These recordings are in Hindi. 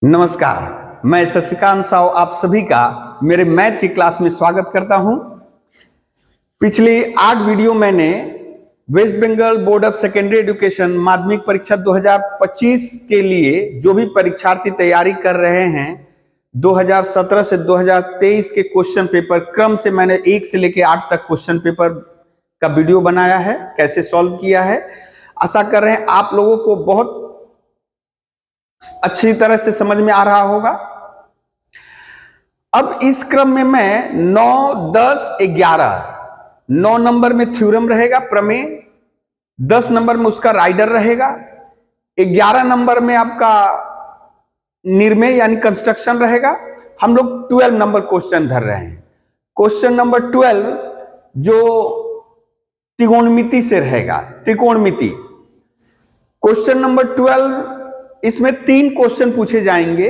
नमस्कार, मैं शशिकांत साव आप सभी का मेरे मैथ की क्लास में स्वागत करता हूं। पिछली 8 वीडियो मैंने West Bengal board of secondary education माध्यमिक परीक्षा 2025 के लिए जो भी परीक्षार्थी तैयारी कर रहे हैं 2017 से 2023 के क्वेश्चन पेपर क्रम से मैंने 1 से लेकर 8 तक क्वेश्चन पेपर का वीडियो बनाया है, कैसे सॉल्व किया है। आशा कर रहे हैं आप लोगों को बहुत अच्छी तरह से समझ में आ रहा होगा। अब इस क्रम में मैं 9, 10, 11 9 नंबर में थ्योरम रहेगा, प्रमेय, 10 नंबर में उसका राइडर रहेगा, 11 नंबर में आपका निर्मेय यानी कंस्ट्रक्शन रहेगा। हम लोग 12 नंबर क्वेश्चन धर रहे हैं। क्वेश्चन नंबर 12 जो त्रिकोणमिति से रहेगा, त्रिकोणमिति। क्वेश्चन नंबर 12 इसमें 3 क्वेश्चन पूछे जाएंगे,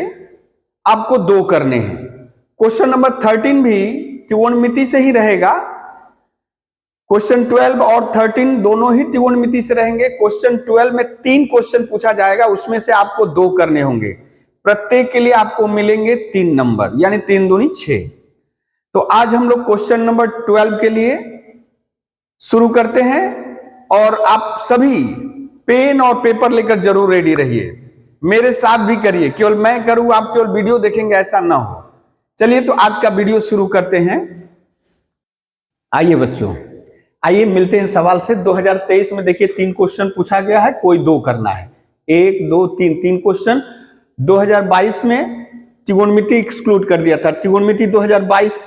आपको 2 करने हैं। क्वेश्चन नंबर 13 भी त्रिकोणमिति से ही रहेगा। क्वेश्चन 12 और 13 दोनों ही त्रिकोणमिति से रहेंगे। क्वेश्चन 12 में 3 क्वेश्चन पूछा जाएगा, उसमें से आपको 2 करने होंगे। प्रत्येक के लिए आपको मिलेंगे 3 नंबर, यानी 3 दूनी 6। तो आज हम लोग क्वेश्चन नंबर 12 के लिए शुरू करते हैं और आप सभी पेन और पेपर लेकर जरूर रेडी रहिए, मेरे साथ भी करिए। केवल मैं करूं, आप केवल वीडियो देखेंगे, ऐसा ना हो। चलिए तो आज का वीडियो शुरू करते हैं। आइए बच्चों, आइए मिलते हैं सवाल से। 2023 में देखिए 3 क्वेश्चन पूछा गया है, कोई 2 करना है। 1, 2, 3 क्वेश्चन। 2022 में त्रिकोणमिति एक्सक्लूड कर दिया था, त्रिकोणमिति 2022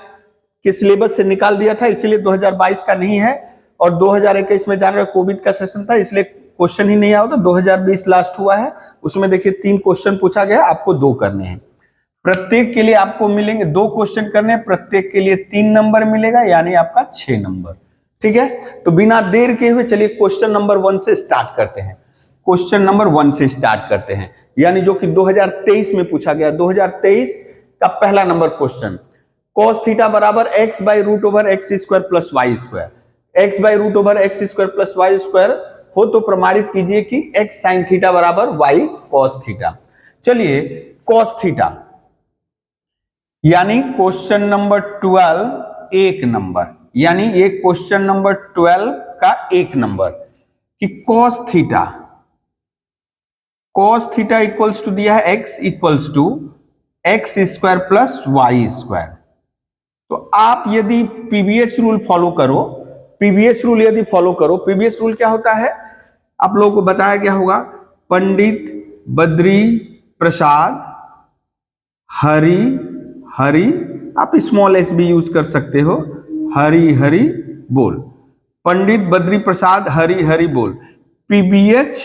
के सिलेबस से निकाल दिया था, इसलिए 2022 का नहीं है। और 2021 में जान रहे कोविड का सेशन था, इसलिए क्वेश्चन ही नहीं आया था। 2020 लास्ट हुआ है, उसमें देखिए 3 क्वेश्चन पूछा गया, आपको 2 करने हैं। प्रत्येक के लिए आपको मिलेंगे 2 क्वेश्चन करने हैं, प्रत्येक के लिए 3 नंबर मिलेगा, यानी आपका 6 नंबर। ठीक है, तो बिना देर के हुए चलिए क्वेश्चन नंबर 1 से स्टार्ट करते हैं। क्वेश्चन नंबर 1 से स्टार्ट करते हैं, यानी जो कि 2023 में पूछा गया। 2023 का पहला नंबर क्वेश्चन, cos थीटा बराबर x by root over x square plus Y square. x by root over x square plus Y square हो तो प्रमाणित कीजिए कि x sin थीटा बराबर y cos थीटा। चलिए cos थीटा, यानी क्वेश्चन नंबर 12 1 नंबर, यानी ये क्वेश्चन नंबर 12 का 1 नंबर कि cos थीटा इक्वल्स टू दिया है x equals to x square plus Y square. तो आप यदि पीवीएच रूल फॉलो करो, पीवीएच रूल यदि फॉलो करो, पीवीएच रूल क्या होता है आप लोगों को बताया गया होगा। पंडित बद्री प्रसाद हरि हरि, आप स्मॉल एस भी यूज कर सकते हो, हरि हरि बोल। पंडित बद्री प्रसाद हरि हरि बोल। पीवीएच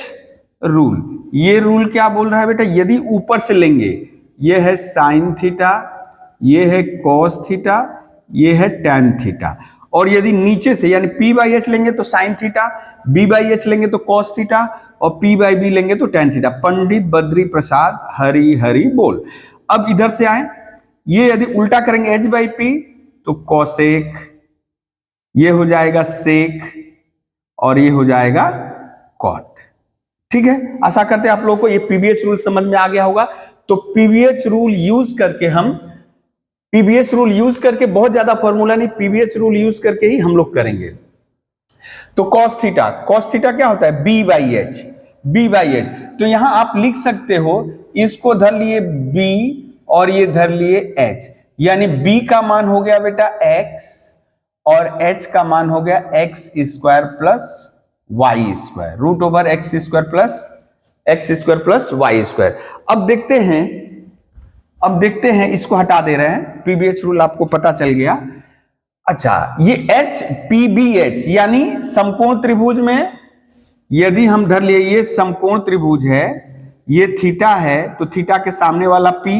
रूल, ये रूल क्या बोल रहा है बेटा, यदि ऊपर से लेंगे, ये है साइन थीटा, ये है कॉस थीटा, ये है टैन थीटा, और यदि नीचे से यानी p बाई एच लेंगे तो sine theta, b by H लेंगे तो कॉस थीटा, और p बाई बी लेंगे तो टैन थीटा। पंडित बद्री प्रसाद हरि हरि बोल। अब इधर से आए, ये यदि उल्टा करेंगे h बाई पी तो कॉसेक, ये हो जाएगा सेक, और ये हो जाएगा कॉट। ठीक है, आशा करते हैं आप लोगों को ये पीवीएच रूल समझ में आ गया होगा। तो पीवीएच रूल यूज करके हम, पीवीएच रूल यूज करके, बहुत ज्यादा फॉर्मूला नहीं, पीवीएच रूल यूज करके ही हम लोग करेंगे। तो cos थीटा क्या होता है, b by H, b by H. तो यहां आप लिख सकते हो, इसको धर लिए b और ये धर लिए h, यानी b का मान हो गया बेटा x और h का मान हो गया x square plus Y square, root over x square plus Y square. अब देखते हैं, इसको हटा दे रहे हैं, पीवीएच रूल आपको पता चल गया। अच्छा, ये एच पी बी एच यानी समकोण त्रिभुज में यदि हम धर लिए, ये समकोण त्रिभुज है, ये थीटा है, तो थीटा के सामने वाला p,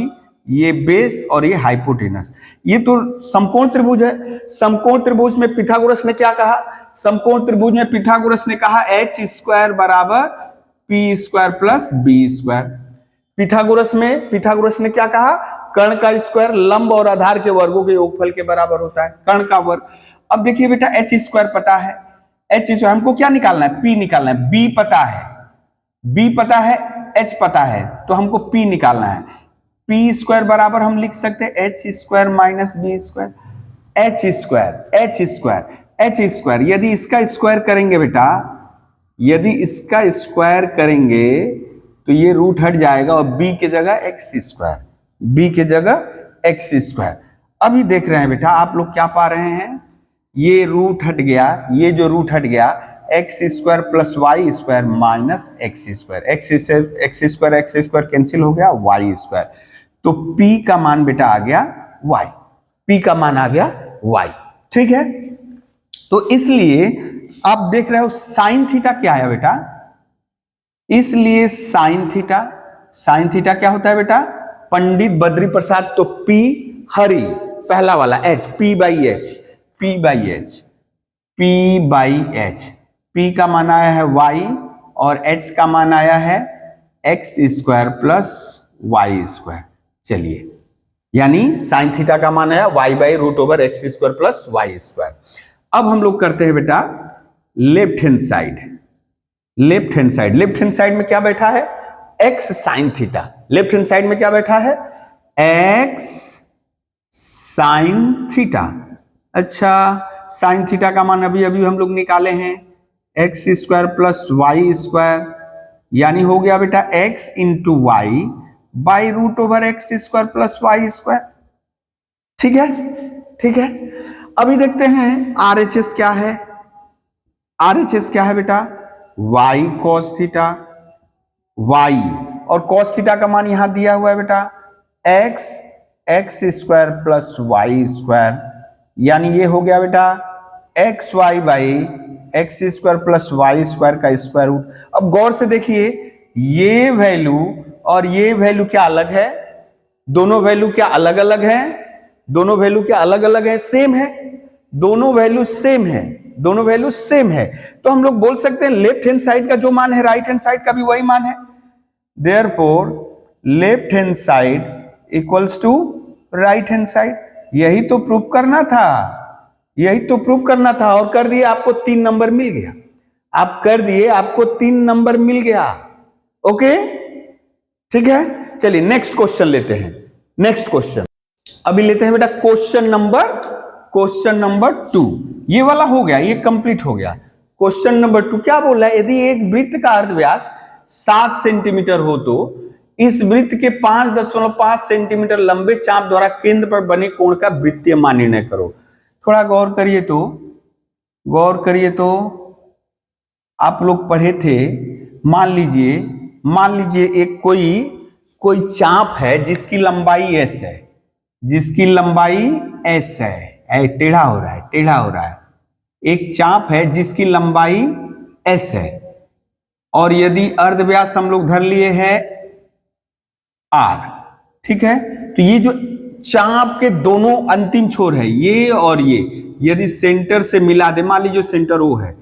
ये बेस और ये हाइपोटेनस, ये तो समकोण त्रिभुज है। समकोण त्रिभुज में पिथागोरस ने क्या कहा, समकोण त्रिभुज में पिथागोरस ने कहा एच स्क्वायर बराबर P square plus B square. Pythagoras ने क्या कहा, कर्ण का स्क्वायर लंब और आधार के वर्गों के योगफल के बराबर होता है, कर्ण का वर्ग। अब देखिए बेटा एच स्क्वायर पता है, एच स्क्वायर हमको क्या निकालना है, पी निकालना है। बी पता है, एच पता है, तो हमको पी निकालना है। पी स्क्वायर बराबर हम लिख सकते हैं H square minus B square, H square H square H square. यदि इसका स्क्वायर करेंगे बेटा, यदि इसका स्क्वायर करेंगे तो ये रूट हट जाएगा और b के जगह एक्स स्क्वायर, b के जगह एक्स स्क्वायर। अभी देख रहे हैं बेटा आप लोग क्या पा रहे हैं, ये रूट हट गया, ये जो रूट हट गया x square plus Y square minus X square, X square cancel हो गया, वाई स्क्वायर। तो p का मान बेटा आ गया y, p का मान आ गया y। ठीक है, तो इसलिए आप देख रहे हो साइन थीटा क्या है बेटा, इसलिए साइन थीटा क्या होता है बेटा, पंडित बद्री प्रसाद। तो p हरि पहला वाला h, p by H, p का मान आया है y और h का मान आया है X square plus Y square. चलिए, यानी साइन थीटा का मान आया y by root over x square plus Y square. अब हम लोग करते हैं बेटा लेफ्ट हैंड साइड में क्या बैठा है, x sine theta. Left hand side में क्या बैठा है, x साइन थीटा। अच्छा, साइन थीटा का मान अभी हम लोग निकाले हैं X square plus Y square, यानी हो गया बेटा x into Y by root over x square plus Y square. ठीक है। अभी देखते हैं RHS क्या है, RHS क्या है बेटा, y cos थीटा, y और cos थीटा का मान यहां दिया हुआ है बेटा X square plus Y square, यानी ये हो गया बेटा X Y by X square plus Y square का स्क्वायर रूट। अब गौर से देखिए, ये वैल्यू और ये वैल्यू क्या अलग है, दोनों वैल्यू क्या अलग अलग है, दोनों वैल्यू क्या अलग अलग है, सेम है, दोनों वैल्यू सेम है। तो हम लोग बोल सकते हैं लेफ्ट हैंड साइड का जो मान है राइट हैंड साइड का भी वही मान है। Therefore left hand side equals to right hand side. यही तो प्रूफ करना था और कर दिए, आपको 3 नंबर मिल गया, आप कर दिए, आपको 3 नंबर मिल गया। ओके, ठीक है। चलिए नेक्स्ट क्वेश्चन लेते हैं। नेक्स्ट क्वेश्चन अभी लेते हैं बेटा क्वेश्चन नंबर 2। ये वाला हो गया, ये कंप्लीट हो गया। क्वेश्चन नंबर 2 क्या बोल रहा है, यदि एक वृत्त का अर्धव्यास 7 सेंटीमीटर हो तो इस वृत्त के 5.5 सेंटीमीटर लंबे चाप द्वारा केंद्र पर बने कोण का वृत्तीय मान निर्णय करो। थोड़ा गौर करिए तो आप लोग पढ़े थे, मान लीजिए एक कोई चाप है जिसकी लंबाई s है, टेढ़ा हो रहा है। एक चाप है जिसकी लंबाई s है और यदि अर्धव्यास हम लोग धर लिए हैं r, ठीक है। तो ये जो चाप के दोनों अंतिम छोर है, ये और ये, यदि सेंटर से मिला दे, मान लीजिए सेंटर O है,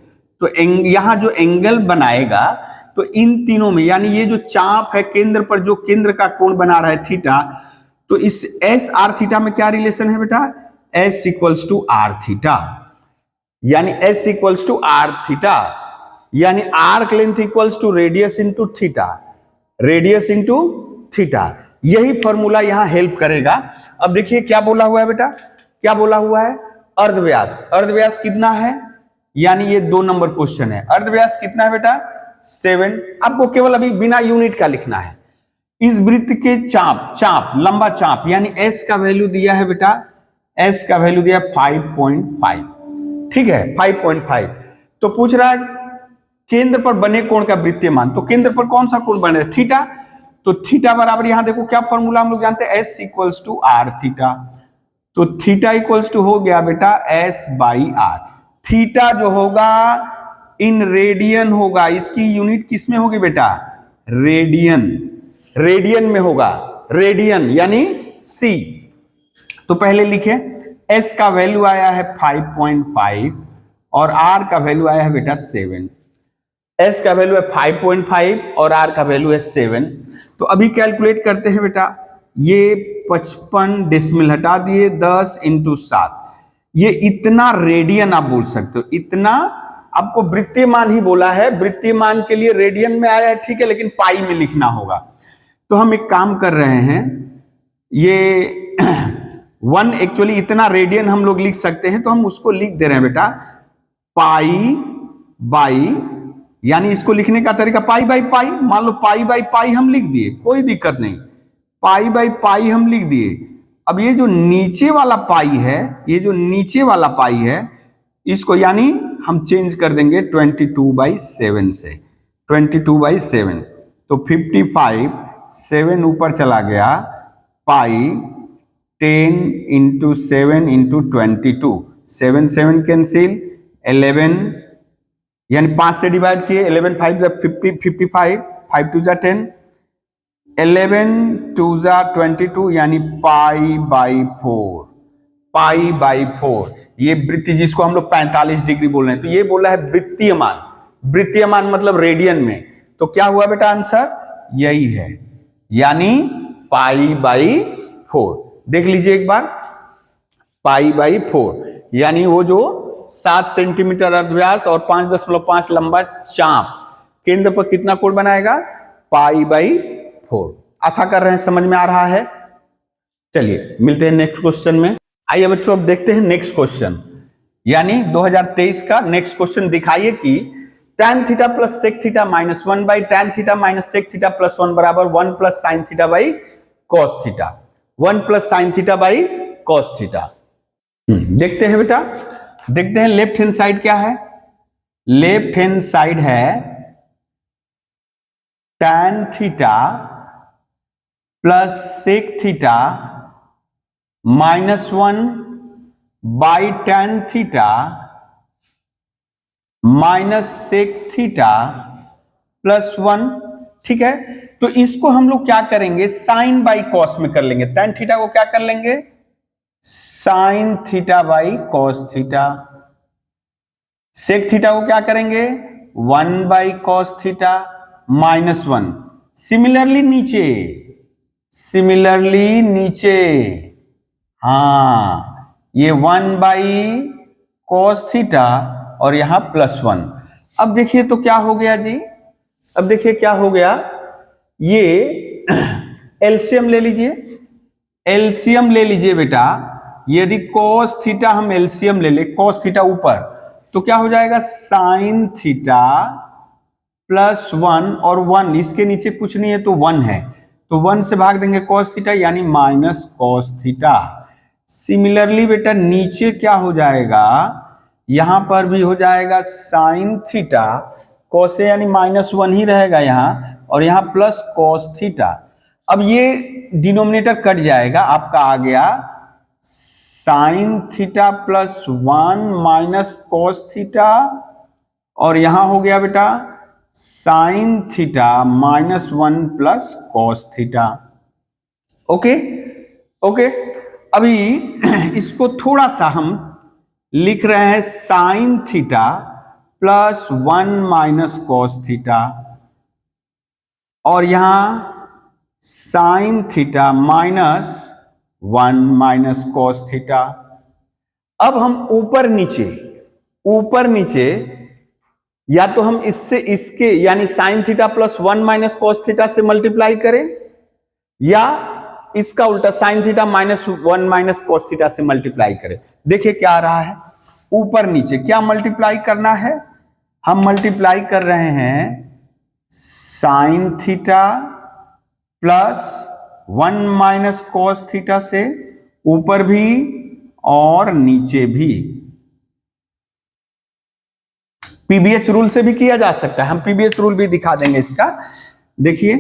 तो यहां जो एंगल बनाएगा तो इन तीनों में, यानी ये जो चाप है केंद्र पर जो केंद्र का कोण बना रहा है थीटा, तो इस एस आर थीटा में क्या रिलेशन है बेटा, S equals to R theta, यानी S equals to R theta, यानी arc length equals to radius into theta. यही फॉर्मूला यहां हेल्प करेगा। अब देखिए क्या बोला हुआ है बेटा, क्या बोला हुआ है, अर्धव्यास कितना है, यानी ये 2 नंबर क्वेश्चन है। अर्धव्यास कितना है बेटा 7। आपको केवल अभी बिना यूनिट का लिखना है। इस वृत्त के चाप लंबा चाप, यानी s का वैल्यू दिया है बेटा, s का वैल्यू दिया 5.5, ठीक है 5.5। तो पूछ रहा है केंद्र पर बने कोण का वृत्तीय मान, तो केंद्र पर कौन सा कोण बने, थीटा। तो थीटा बराबर यहां देखो क्या फॉर्मूला हम लोग जानते हैं, s equals to R theta. तो थीटा इक्वल्स टू हो गया बेटा s बाई आर। थीटा जो होगा इन रेडियन होगा, इसकी यूनिट किस में होगी बेटा, रेडियन में होगा, रेडियन यानी c। तो पहले लिखे s का वैल्यू आया है 5.5 और r का वैल्यू आया है बेटा 7। s का वैल्यू है 5.5 और r का वैल्यू है 7। तो अभी कैलकुलेट करते हैं बेटा, ये 55 डेसिमल हटा दिए, 10 इंटू 7, ये इतना रेडियन आप बोल सकते हो, इतना आपको वृत्तीय मान ही बोला है, वृत्तीय मान के लिए रेडियन में आया है, ठीक है, लेकिन पाई में लिखना होगा। तो हम एक काम कर रहे हैं, ये 1 एक्चुअली इतना रेडियन हम लोग लिख सकते हैं, तो हम उसको लिख दे रहे हैं बेटा पाई बाई, यानी इसको लिखने का तरीका पाई बाई पाई, मान लो पाई बाई पाई हम लिख दिए, कोई दिक्कत नहीं, पाई बाई पाई हम लिख दिए। अब ये जो नीचे वाला पाई है, ये जो नीचे वाला पाई है, इसको यानी हम चेंज कर देंगे 22/7 से, 22/7, तो 55, 7 ऊपर चला गया, पाई 10 × 7 × 22, 7 7 कैंसिल, 11 यानी 5 से डिवाइड किए, 11 5 जा 50, 55, 5 2 जा 10, 11 2 जा 22, यानी पाई/4, पाई/4। ये वृत्ति जिसको हम लोग 45 डिग्री बोल रहे हैं, तो ये बोला है वृत्तीय मान, वृत्तीय मान मतलब रेडियन में। तो क्या हुआ बेटा आंसर, यही है, यानी पाई/4। देख लीजिए एक बार, पाई/4 यानी वो जो 7 सेंटीमीटर अर्धव्यास और 5.5 लंबा चाप केंद्र पर कितना कोण बनाएगा, पाई/4। आशा कर रहे हैं समझ में आ रहा है। चलिए मिलते हैं नेक्स्ट क्वेश्चन में। आइए बच्चों अब देखते हैं नेक्स्ट क्वेश्चन, यानी 2023 का नेक्स्ट क्वेश्चन। दिखाइए कि tan θ + sec θ - 1/tan θ - sec θ + 1 बराबर 1 + sin θ/ cos θ, 1 + sin θ/ cos θ। देखते हैं बेटा, देखते हैं लेफ्ट हैंड साइड क्या है। लेफ्ट हैंड साइड है tan θ + sec θ - 1/tan θ - sec θ + 1, ठीक है। तो इसको हम लोग क्या करेंगे, साइन बाई कॉस में कर लेंगे। tan θ को क्या कर लेंगे, साइन θ/ cos θ। sec θ को क्या करेंगे, 1/cos θ -1। सिमिलरली नीचे, सिमिलरली नीचे, हाँ ये 1/cos θ और यहां +1। अब देखिए तो क्या हो गया जी, अब देखिए क्या हो गया, ये एलसीएम ले लीजिए, एलसीएम ले लीजिए बेटा। यदि cos θ हम एलसीएम ले ले, cos θ ऊपर, तो क्या हो जाएगा, sin θ +1 और 1 इसके नीचे कुछ नहीं है तो 1 है, तो 1 से भाग देंगे cos θ यानी -cos θ। सिमिलरली बेटा नीचे क्या हो जाएगा, यहां पर भी हो जाएगा sin θ, cos यानी -1 ही रहेगा यहां, और यहां +cos θ। अब ये डिनोमिनेटर कट जाएगा, आपका आ गया sin θ +1 -cos θ, और यहां हो गया बेटा sin θ -1 cos θ। ओके ओके, अभी इसको थोड़ा सा हम लिख रहे हैं sin θ +1 cos θ, और यहां sin θ -1 cos θ। अब हम ऊपर नीचे, ऊपर नीचे, या तो हम इससे इसके यानी sin θ +1 cos θ से मल्टीप्लाई करें, या इसका उल्टा sin θ -1 cos θ से मल्टीप्लाई करें। देखिए क्या आ रहा है, ऊपर नीचे क्या मल्टीप्लाई करना है, हम मल्टीप्लाई कर रहे हैं sin θ +1 cos θ से, ऊपर भी और नीचे भी। पीबीएच रूल से भी किया जा सकता है, हम पीबीएच रूल भी दिखा देंगे इसका। देखिए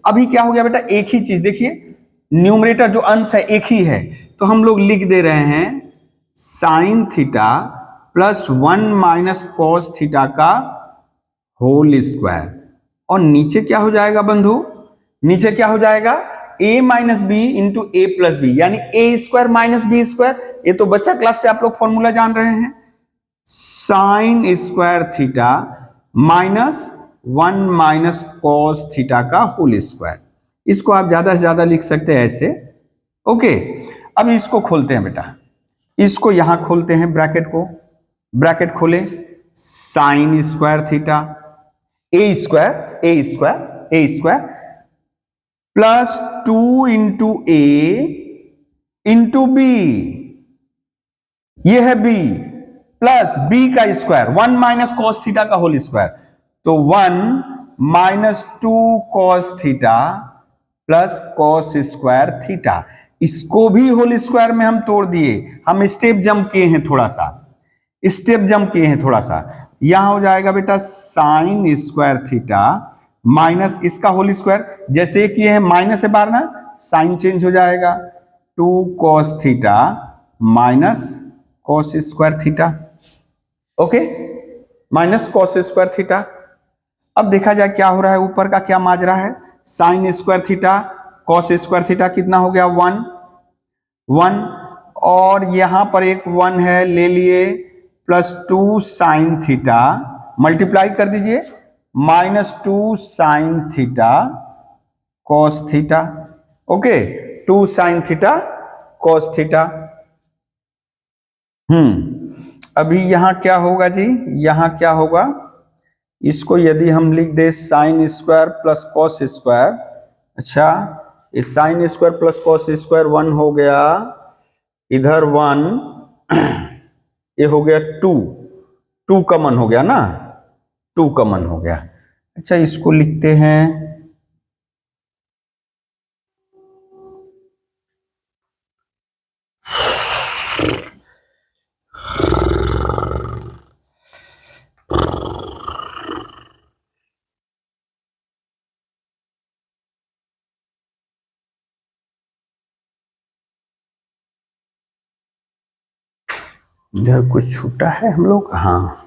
अभी क्या हो गया बेटा, एक ही चीज, देखिए न्यूमरेटर जो अंश है एक ही है, तो हम लोग लिख दे रहे हैं sin θ +1 cos θ का होल स्क्वायर, और नीचे क्या हो जाएगा बंधु, नीचे क्या हो जाएगा, a - b × a + b, यानी a² - b²। ये तो बच्चा क्लास से आप लोग फॉर्मूला जान रहे हैं, sin² θ -1 cos θ का होल स्क्वायर। इसको आप ज्यादा से ज्यादा लिख सकते हैं ऐसे। ओके, अब इसको खोलते हैं बेटा, इसको यहां खोलते हैं, ब्रैकेट को, ब्रैकेट खोले, sin² θ a² प्लस 2 इंटू ए इंटू बी, ये है बी, प्लस बी का स्क्वायर 1 माइनस कॉस थीटा का होल स्क्वायर, तो 1 minus 2 cos theta plus cos square theta. इसको भी होल स्क्वायर में हम तोड़ दिए, हम स्टेप जंप किए हैं थोड़ा सा, स्टेप जंप किए हैं थोड़ा सा। यहां हो जाएगा बेटा साइन स्क्वायर थीटा माइनस इसका होल स्क्वायर, जैसे किए हैं माइनस है बार ना, साइन चेंज हो जाएगा 2 cos theta minus cos square theta, okay, minus cos square theta. अब देखा जाए क्या हो रहा है, ऊपर का क्या माजरा है, sine square theta cos square theta कितना हो गया 1, और यहां पर एक 1 है ले लिए, प्लस 2 साइन थीटा मल्टीप्लाई कर दीजिए minus 2 sine theta cos theta, okay, 2 sine theta cos theta. अभी यहां क्या होगा जी, यहां क्या होगा, इसको यदि हम लिख दे sine square plus cos square, अच्छा इस sine square plus cos square 1 हो गया, इधर 1, ये हो गया 2 कॉमन हो गया ना, 2 कॉमन हो गया। अच्छा इसको लिखते हैं इधर कुछ छूटा है हम लोग, हाँ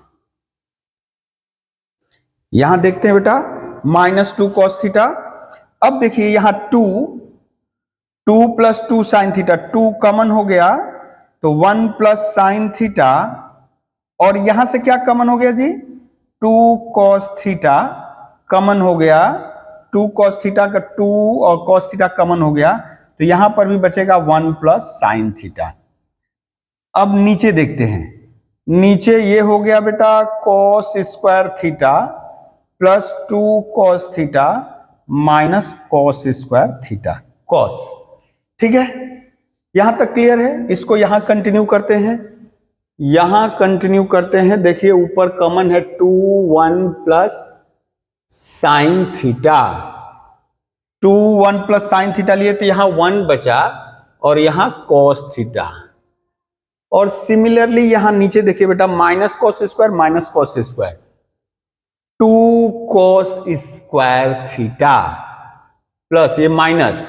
यहां देखते हैं बेटा माइनस 2 कॉस थीटा। अब देखिए यहां 2 प्लस 2 साइन थीटा, 2 कॉमन हो गया तो 1 प्लस साइन थीटा, और यहां से क्या कॉमन हो गया जी, 2 कॉस थीटा कॉमन हो गया, 2 कॉस थीटा का 2 और कॉस थीटा कॉमन हो गया, तो यहां पर भी बचेगा 1 प्लस साइन थीटा। अब नीचे देखते हैं, नीचे ये हो गया बेटा cos square theta plus 2 cos theta minus cos square theta cos, ठीक है, यहां तक क्लियर है। इसको यहां कंटिन्यू करते हैं, यहां कंटिन्यू करते हैं, देखिए ऊपर कॉमन है 2 1 plus sine theta, 2 1 plus sine theta लिए तो यहां 1 बचा और यहां कॉस थीटा, और सिमिलरली यहां नीचे देखिए बेटा minus cos square minus cos square, 2 cos square theta plus ये माइनस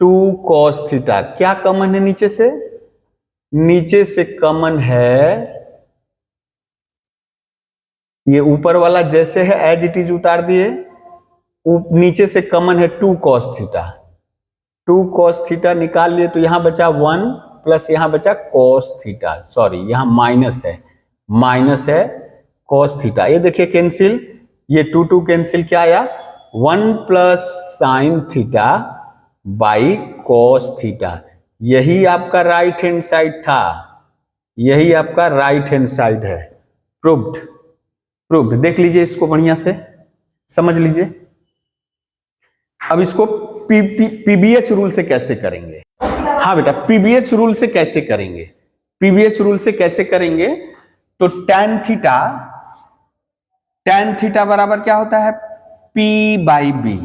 2 कॉस थीटा, क्या कॉमन है नीचे से, नीचे से कॉमन है ये ऊपर वाला जैसे है एज इट इज उतार दिए, नीचे से कॉमन है 2 कॉस थीटा, 2 कॉस थीटा निकाल लिए तो यहां बचा 1 प्लस यहां बचा कॉस थीटा, सॉरी यहां माइनस है कॉस थीटा, ये देखिए कैंसिल, ये 2 कैंसिल, क्या आया 1 plus sine theta by cos theta, यही आपका राइट हैंड साइड था, यही आपका राइट हैंड साइड है, प्रूव्ड, देख लीजिए इसको बढ़िया से समझ लीजिए। अब इसको पीबीएच रूल से कैसे करेंगे, हाँ बेटा पीबीएच रूल से कैसे करेंगे, पीबीएच रूल से कैसे करेंगे, तो tan थीटा बराबर क्या होता है P by B,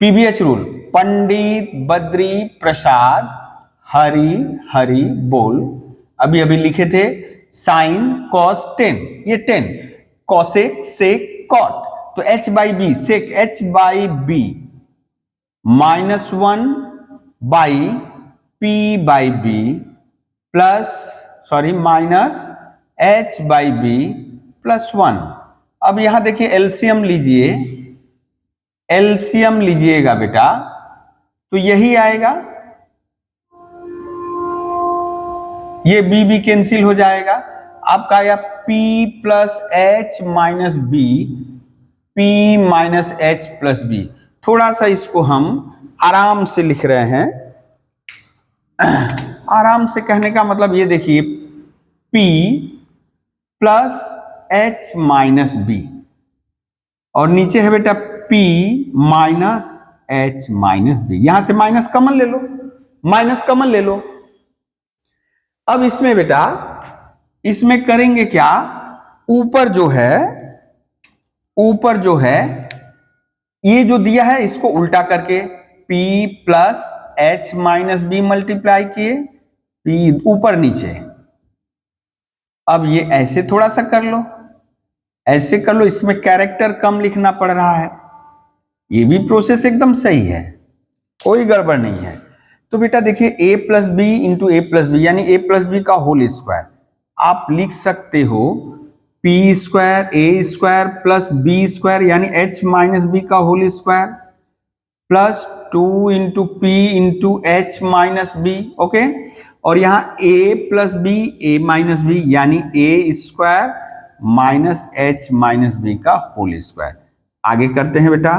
PBH rule, Pandit Badri Prasad Hari बोल, अभी अभी लिखे थे, साइन कॉस 10, ये 10 कॉसेक सेक कॉट, तो h by B sec h by B minus 1 by P by B plus minus h by B plus 1। अब यहां देखिए एलसीएम लीजिए, एलसीएम लीजिएगा बेटा तो यही आएगा, ये बी कैंसिल हो जाएगा, आपका आया P plus H minus B, P minus H plus B. थोड़ा सा इसको हम आराम से लिख रहे हैं, आराम से कहने का मतलब ये देखिए P plus H minus B, और नीचे है बेटा P minus H minus B. यहां से माइनस कॉमन ले लो, माइनस कॉमन ले लो। अब इसमें बेटा इसमें करेंगे क्या, ऊपर जो है ये जो दिया है इसको उल्टा करके P plus H minus B multiply किए, P ऊपर नीचे। अब ये ऐसे थोड़ा सा कर लो, ऐसे कर लो, इसमें कैरेक्टर कम लिखना पड़ रहा है। ये भी प्रोसेस एकदम सही है, कोई गड़बड़ नहीं है। तो बेटा देखिए a plus B into A plus B यानी a प्लस बी का होल स्क्वायर आप लिख सकते हो P square A square plus B square यानी एच माइनस बी का whole square plus 2 into P into H minus B. Okay, और यहां a plus B A minus B यानी A square minus H minus B का होल स्क्वायर। आगे करते हैं बेटा,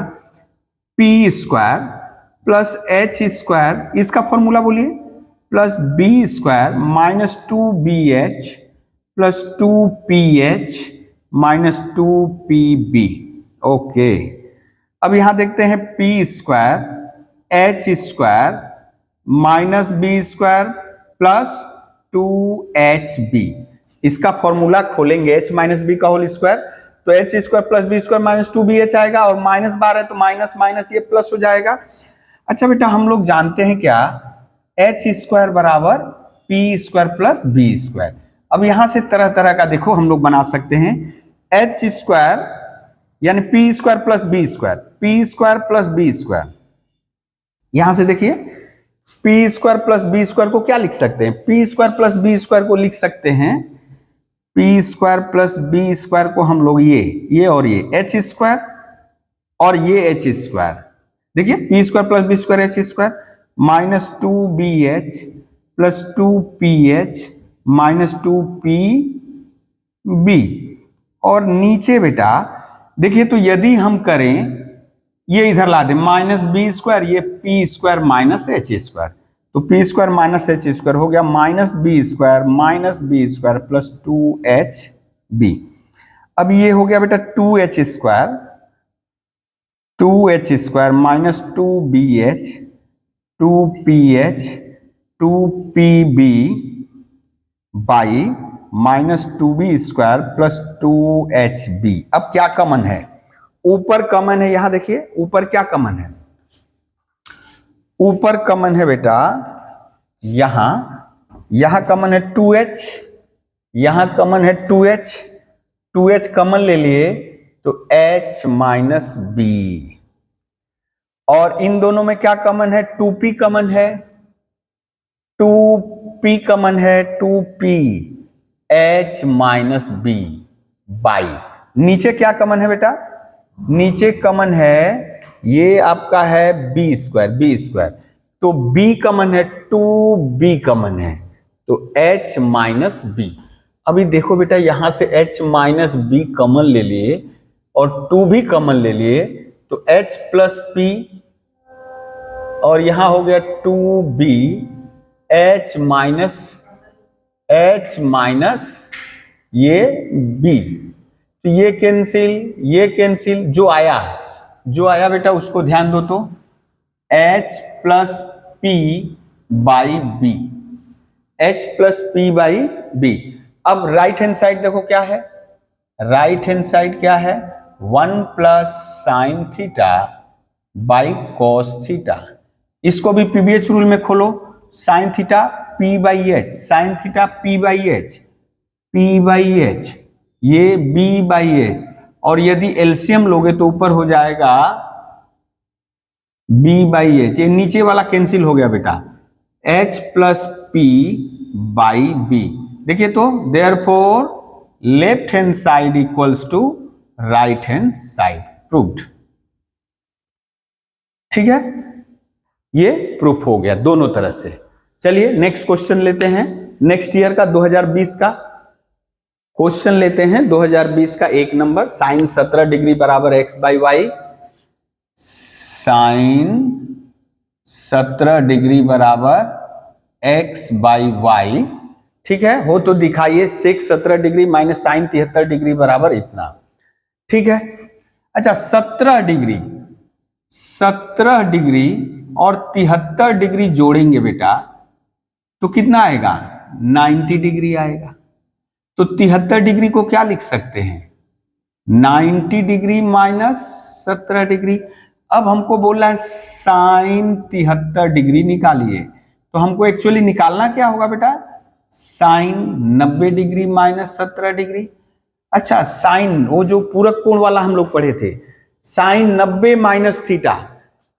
P square plus H square, इसका फॉर्मूला बोलिए, plus B square minus 2bh plus 2ph minus 2pb। Okay, अब यहां देखते हैं P square H square minus B square plus 2hb। इसका फॉर्मूला खोलेंगे h माइनस बी का होल स्क्वायर, तो H square plus B square minus 2bh आएगा, और माइनस बार है तो माइनस माइनस ये प्लस हो जाएगा। अच्छा बेटा हम लोग जानते हैं क्या, एच स्क्वायर बराबर P square plus B square. अब यहां से तरह तरह का देखो हम लोग बना सकते हैं, एच स्क्वायर यानी P square plus B square, P square plus B square. यहां से देखिए P square plus B square को क्या लिख सकते हैं, P square plus B square को लिख सकते हैं, P square plus B square को हम लोग ये और ये एच स्क्वायर और ये एच स्क्वायर। देखिए P square plus B square H square minus 2bh plus 2ph minus 2pb। और नीचे बेटा देखिए तो यदि हम करें ये इधर ला दें माइनस बी स्क्वायर, ये P square minus H square, तो P square minus H square हो गया minus B square plus 2hb। अब ये हो गया बेटा 2h square minus 2bh 2ph 2pb by minus 2b square plus 2hb। अब क्या कॉमन है, ऊपर कॉमन है, यहां देखिए ऊपर क्या कॉमन है, ऊपर कॉमन है बेटा यहां कॉमन है 2h, यहां कॉमन है 2h कॉमन ले लिए तो h माइनस b। और इन दोनों में क्या कॉमन है, 2p कॉमन है, 2p कॉमन है, 2p h minus b by नीचे क्या कॉमन है बेटा, नीचे कॉमन है ये आपका है b स्क्वायर, तो b कॉमन है, 2b कॉमन है तो h माइनस b। अभी देखो बेटा यहां से h माइनस b कॉमन ले लिए और 2 भी कॉमन ले लिए तो h प्लस p, और यहां हो गया 2b h माइनस ये b। तो ये कैंसिल, जो आया बेटा उसको ध्यान दो, तो h plus p by b, h plus p by b। अब राइट हैंड साइड देखो क्या है, राइट हैंड साइड क्या है, 1 plus sine theta by cos theta. इसको भी पीबीएच रूल में खोलो, sine theta p by H, sine theta p by H, ये b बाई एच, और यदि एलसीएम लोगे तो ऊपर हो जाएगा b बाई एच, ये नीचे वाला कैंसिल हो गया बेटा, h plus p by b। देखिए तो therefore left hand side equals to right hand side, proved. ठीक है, ये प्रूफ हो गया दोनों तरह से। चलिए नेक्स्ट क्वेश्चन लेते हैं, नेक्स्ट ईयर का 2020 का क्वेश्चन लेते हैं। 2020 का 1 नंबर, साइन 17 डिग्री बराबर x by Y, sine 17 degree बराबर x बाई वाई। ठीक है, हो तो दिखाइए sec 17 degree minus sine 73 degree बराबर इतना। ठीक है, अच्छा 17 डिग्री 17 डिग्री और 73 डिग्री जोड़ेंगे बेटा तो कितना आएगा? 90 डिग्री आएगा। तो 73 डिग्री को क्या लिख सकते हैं? 90 डिग्री माइनस 17 डिग्री। अब हमको बोल रहा है साइन 73 डिग्री निकालिए, तो हमको एक्चुअली निकालना क्या होगा बेटा? Sine 90 degree minus 17 degree. अच्छा, साइन वो जो पूरक कोण वाला हम लोग पढ़े थे, sine 90 minus theta,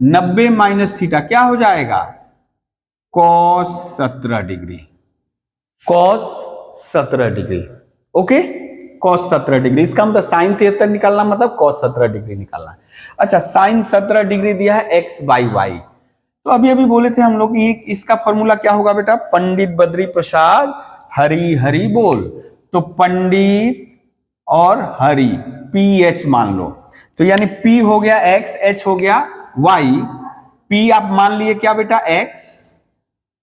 90 minus theta क्या हो जाएगा? Cos 17 degree, cos 17 degree. Okay, cos 17 degree. इसका मतलब साइन 73 निकालना मतलब कॉस 17 डिग्री निकालना। अच्छा, साइन 17 डिग्री दिया है एक्स बाई वाई। तो अभी अभी बोले थे हम लोग ये इसका फॉर्मूला क्या होगा बेटा? पंडित बद्री प्रसाद हरि हरि बोल। तो पंडित और हरि पी एच मान लो, तो यानी P हो गया x, H हो गया y। P आप मान लिए क्या बेटा? x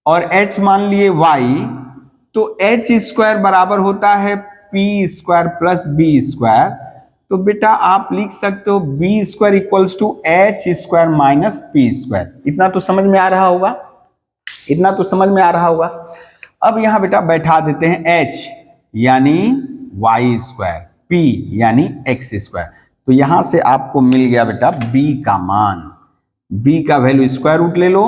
और H मान लिए y। तो h स्क्वायर बराबर होता है p square plus b square. तो बेटा आप लिख सकते हो b square equals to h square minus p square. इतना तो समझ में आ रहा होगा, इतना तो समझ में आ रहा होगा। अब यहां बेटा बैठा देते हैं h यानी y स्क्वायर, p यानी x स्क्वायर। तो यहां से आपको मिल गया बेटा b का मान, b का वैल्यू स्क्वायर रूट ले लो,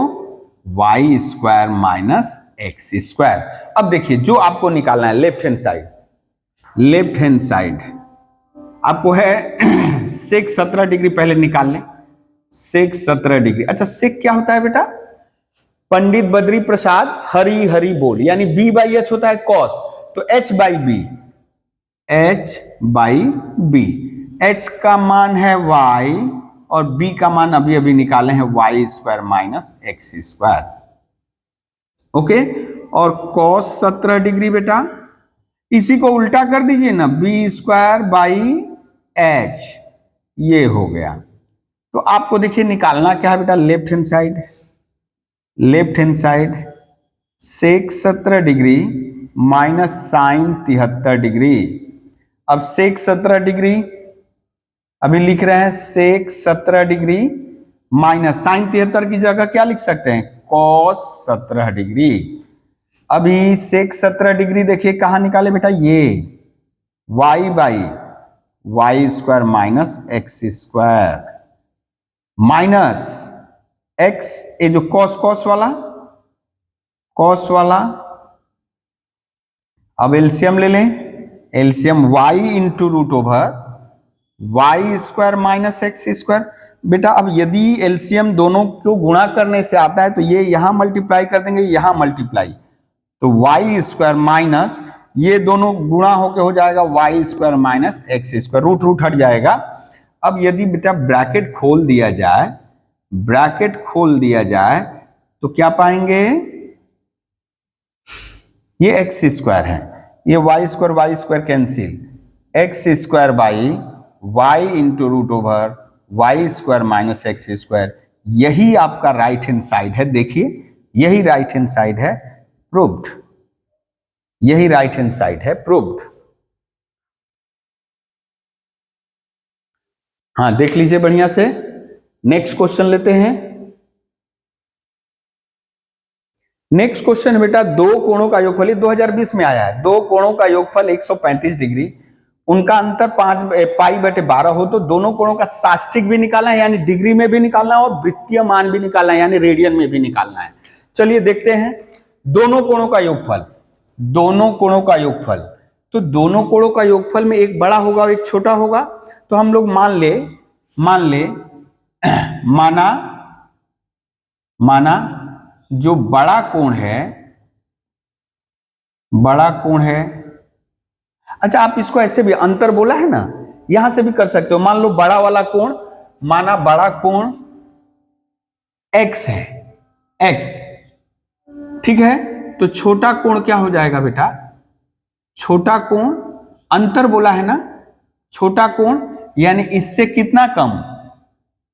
y square minus x square. अब देखिए जो आपको निकालना है left hand side, left hand side आपको है सेक 17 डिग्री पहले निकाल लें, सेक 17 डिग्री। अच्छा, सेक क्या होता है बेटा? पंडित बद्री प्रसाद हरि हरि बोल, यानी b बाई एच होता है कॉस, तो h by B, h by B. h का मान है y और b का मान अभी अभी निकाले हैं y square minus X square. Okay, और cos 17 डिग्री बेटा इसी को उल्टा कर दीजिए ना, b स्क्वायर बाई h, ये हो गया। तो आपको देखिए निकालना क्या है बेटा? Left hand side, left hand side sec 17 degree minus sine 73 degree. अब सेक 17 डिग्री अभी लिख रहे हैं, सेक 17 डिग्री माइनस साइन 73 की जगह क्या लिख सकते हैं? Cos 17 degree. अभी सेक 17 डिग्री देखिए कहां निकाले बेटा? ये y by Y square minus X square minus x, ये जो कॉस कॉस वाला, कॉस वाला। अब एलसीएम ले लें, LCM y into root over Y square minus X square. बेटा अब यदि एलसीएम दोनों को गुणा करने से आता है तो ये यहां मल्टीप्लाई कर देंगे, यहां मल्टीप्लाई, तो वाई स्क्वायर माइनस ये दोनों गुणा होके हो जाएगा Y square minus X square, root root हट जाएगा। अब यदि बेटा ब्रैकेट खोल दिया जाए, ब्रैकेट खोल दिया जाए तो क्या पाएंगे? ये एक्स स्क्वायर है, ये Y square cancel, X square by Y into root over Y square minus X square. यही आपका राइट हैंड साइड है, देखिए यही राइट हैंड साइड है, प्रूव्ड, यही राइट हैंड साइड है, प्रूव्ड। हाँ देख लीजिए बढ़िया से। नेक्स्ट क्वेश्चन लेते हैं। नेक्स्ट क्वेश्चन है बेटा, दो कोणों का योगफल 2020 में आया है, दो कोणों का योगफल 135 डिग्री, उनका अंतर 5/12 हो तो दोनों कोणों का साष्टिक भी निकालना है, यानी डिग्री में भी निकालना है, और वृत्तीय मान भी निकालना है, यानी रेडियन में भी निकालना है। चलिए देखते हैं दोनों कोणों का योगफल, दोनों कोणों का योगफल। तो दोनों कोणों का योगफल में एक बड़ा होगा और एक छोटा होगा। तो हम लोग मान ले माना जो बड़ा कोण है, बड़ा कोण है। अच्छा, आप इसको ऐसे भी, अंतर बोला है ना, यहां से भी कर सकते हो। मान लो बड़ा वाला कोण, माना बड़ा कोण x है, x, ठीक है। तो छोटा कोण क्या हो जाएगा बेटा? छोटा कोण, अंतर बोला है ना, छोटा कोण यानी इससे कितना कम?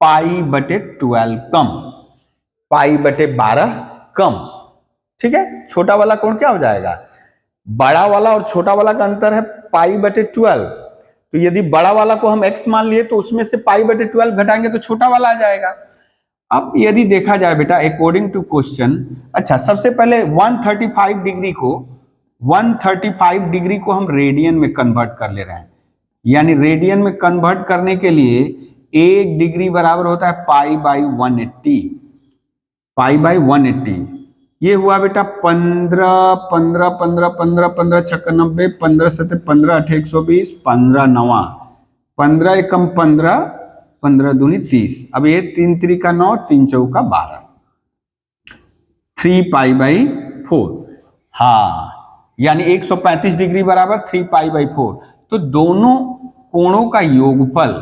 π/12 कम, π/12 कम, ठीक है। छोटा वाला कोण क्या हो जाएगा? बड़ा वाला और छोटा वाला का अंतर है π/12। तो यदि बड़ा वाला को हम x मान लिए तो उसमें से π/12 घटाएंगे तो छोटा वाला आ जाएगा। अब यदि देखा जाए बेटा अकॉर्डिंग टू क्वेश्चन, अच्छा सबसे पहले 135 डिग्री को 135 डिग्री को हम रेडियन में कन्वर्ट कर ले रहे हैं, यानी रेडियन में कन्वर्ट करने के लिए 1 डिग्री बराबर होता है पाई बाई 180, पाई बाई 180। ये हुआ बेटा 15 15 15 15 15 छक्का 90, 15 सत्ते 15 अठे 120, 15 नवा 15 एकम 15, 15 दूनी 30। अब ये 3 त्रिका 9, 3 चौका 12, 3 पाई बाई 4। हाँ, यानी 135 डिग्री बराबर 3 पाई बाई 4। तो दोनों कोणों का योगफल,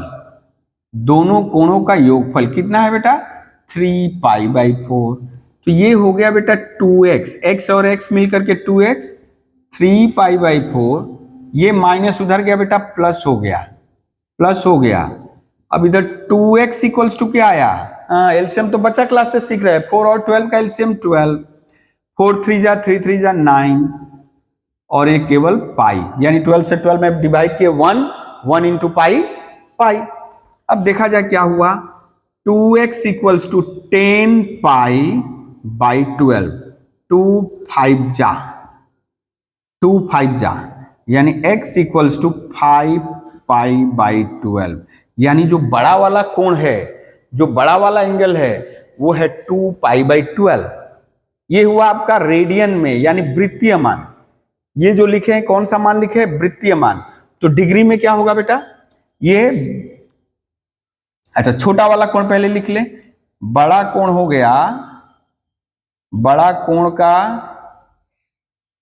दोनों कोणों का योगफल कितना है बेटा 3 पाई बाई 4। तो ये हो गया बेटा 2x, x और x मिलकर के 2x, 3 पाई बाई 4। ये माइनस उधर गया बेटा प्लस हो गया, प्लस हो गया। अब इधर 2x इक्वल्स टू क्या आया, एलसीएम तो बच्चा क्लास से सीख रहे हैं, 4 और 12 का एलसीएम 12, 4 3 जा 3 3 जा 9 और ये केवल पाई, यानी 12 से 12 में डिवाइड किए 1, 1 इंटू पाई, पाई। अब देखा जाए क्या हुआ, 2x equals to 10 pi by 12, 2 5 जा 2 5 जा, यानी x equals to 5 pi by 12, यानी जो बड़ा वाला कोण है, जो बड़ा वाला एंगल है वो है 2 पाई बाई 12। ये हुआ आपका रेडियन में, यानी वृत्तीय मान। ये जो लिखे हैं कौन सा मान लिखे हैं, वृत्तीय मान। तो डिग्री में क्या होगा बेटा, ये अच्छा छोटा वाला कोण पहले लिख ले, बड़ा कोण हो गया, बड़ा कोण का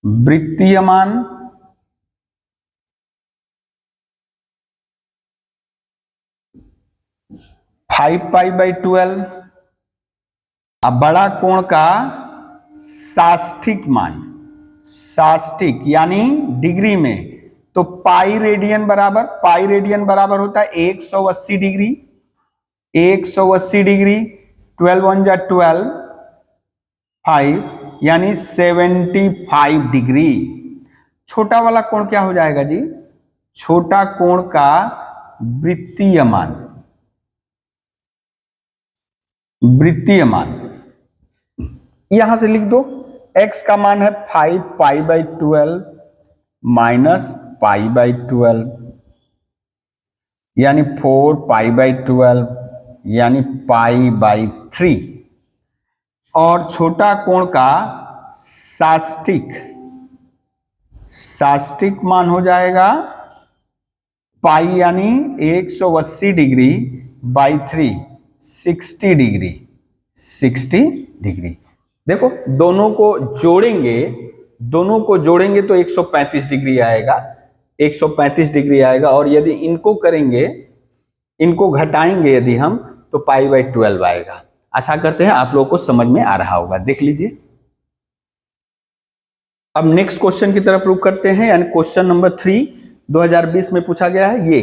वृत्तीय मान फाइव पाई बाई 12। अब बड़ा कोण का साष्टिक मान, साष्टिक यानी डिग्री में, तो पाई रेडियन बराबर होता है 180 डिग्री, 180 डिग्री, 12 1 जा 12, 5 यानी 75 डिग्री। छोटा वाला कोण क्या हो जाएगा जी, छोटा कोण का वृत्तीय मान, वृत्तीय मान यहां से लिख दो, x का मान है 5 pi by 12 minus pi by 12, यानी 4 पाई बाई 12, यानी पाई बाई 3। और छोटा कोण का साष्टिक मान हो जाएगा पाई, यानी 180 डिग्री बाई 3, 60 डिग्री, 60 डिग्री। देखो दोनों को जोड़ेंगे, दोनों को जोड़ेंगे तो 135 डिग्री आएगा, 135 डिग्री आएगा। और यदि इनको करेंगे, इनको घटाएंगे यदि हम, तो पाई बाई 12 आएगा। आशा करते हैं आप लोगों को समझ में आ रहा होगा। देख लीजिए, अब नेक्स्ट क्वेश्चन की तरफ रुक करते हैं, यानी क्वेश्चन नंबर 3 2020 में पूछा गया है। ये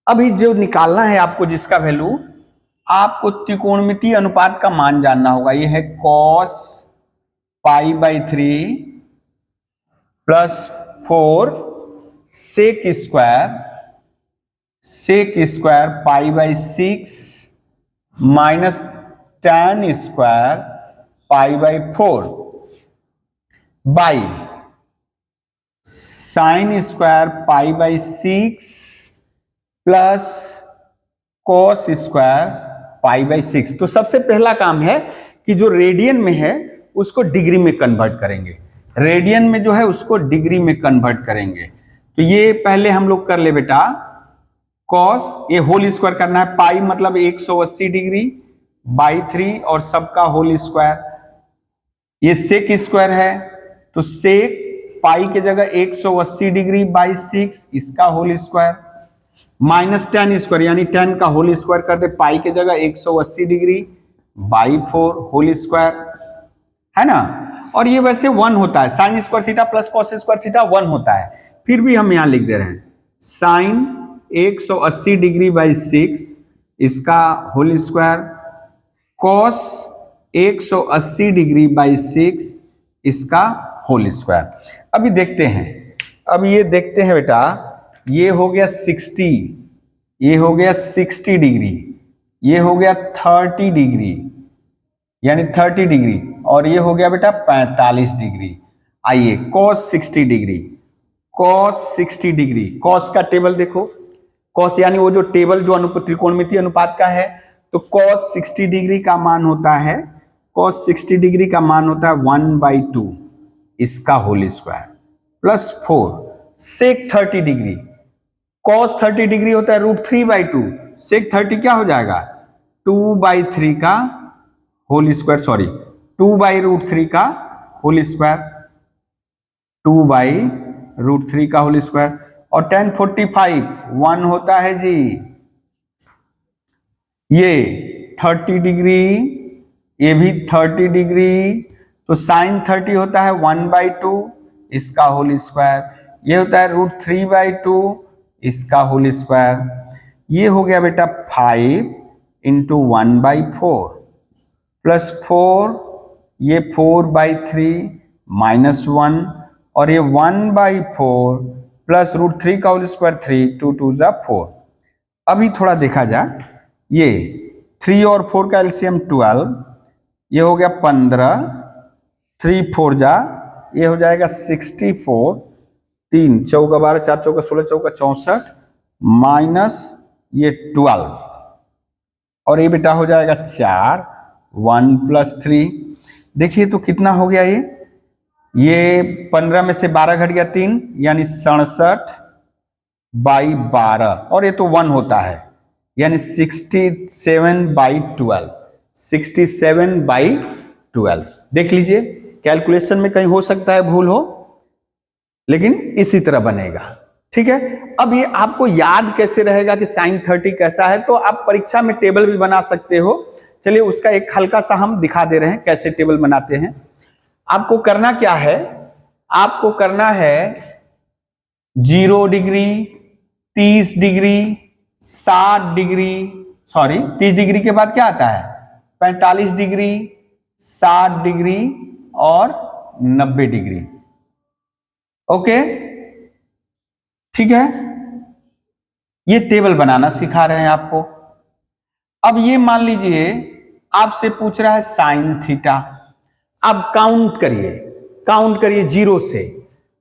अभी जो निकालना है आपको, जिसका वैल्यू, आपको त्रिकोणमितीय अनुपात का मान जानना होगा। ये है cos pi by 3 plus 4 sec square pi by 6 minus tan square pi by 4 by sine square pi by 6 plus cos square pi by 6। तो सबसे पहला काम है कि जो रेडियन में है उसको डिग्री में कन्वर्ट करेंगे, रेडियन में जो है उसको डिग्री में कन्वर्ट करेंगे। तो ये पहले हम लोग कर ले बेटा, cos, ये होल स्क्वायर करना है, पाई मतलब 180 डिग्री बाई 3 और सबका होल स्क्वायर। ये सेक स्क्वायर है, तो सेक पाई के जगह 180 डिग्री बाई 6, इसका whole square, minus tan square, यानी tan का होल स्क्वायर कर दे, पाई के जगह 180 डिग्री बाई 4 होल स्क्वायर, है ना। और ये वैसे 1 होता है, sine square theta plus cos square theta 1 होता है, फिर भी हम यहां लिख दे रहे हैं साइन 180 डिग्री बाई 6, इसका whole square, cos 180 degree by 6, इसका होल स्क्वायर। अभी देखते हैं, अब ये देखते हैं बेटा, ये हो गया 60, ये हो गया 60 डिग्री, ये हो गया 30 डिग्री, यानी 30 डिग्री, और ये हो गया बेटा 45 डिग्री। आइए cos 60 degree, cos 60 degree, cos का टेबल देखो, cos यानी वो जो टेबल जो त्रिकोणमितीय अनुपात का है, तो cos 60 डिग्री का मान होता है, cos 60 डिग्री का मान होता है 1/2 इसका whole square plus 4। sec 30 degree, cos 30 degree होता है √3/2, sec 30 क्या हो जाएगा 2/3 का होल स्क्वायर, सॉरी 2/√3 का होल स्क्वायर, 2/√3 का होल स्क्वायर। और tan 45 1 होता है जी, ये 30 डिग्री, ये भी 30 डिग्री, तो sin 30 होता है 1/2 इसका होल स्क्वायर, ये होता है √3/2 इसका होल स्क्वायर। ये हो गया बेटा 5 × 1/4 प्लस 4, ये 4/3 माइनस 1, और ये 1/4 प्लस √3 का होल स्क्वायर 3, 2 2 जा 4। अभी थोड़ा देखा जाए, ये 3 और 4 का एलसीएम 12, ये हो गया 15, 3 4 जा, ये हो जाएगा 64, 3 चौका 12, 4 चौका 16, चौका 64, माइनस ये 12, और ये बेटा हो जाएगा 4, 1 + 3। देखिए तो कितना हो गया, ये 15 में से 12 घट गया 3, यानी 67/12, और ये तो 1 होता है, यानी 67/12, 67/12। देख लीजिए कैलकुलेशन में कहीं हो सकता है भूल हो, लेकिन इसी तरह बनेगा। ठीक है, अब ये आपको याद कैसे रहेगा कि sin 30 कैसा है, तो आप परीक्षा में टेबल भी बना सकते हो। चलिए उसका एक हल्का सा हम दिखा दे रहे हैं कैसे टेबल बनाते हैं। आपको करना क्या है, आपको करना है 0 degree, 30 degree, 60 degree, sorry 30 degree के बाद क्या आता है 45 डिग्री, 60 डिग्री और 90 डिग्री। ओके ठीक है, ये टेबल बनाना सिखा रहे हैं आपको। अब ये मान लीजिए आपसे पूछ रहा है sin थीटा, अब काउंट करिए 0 से,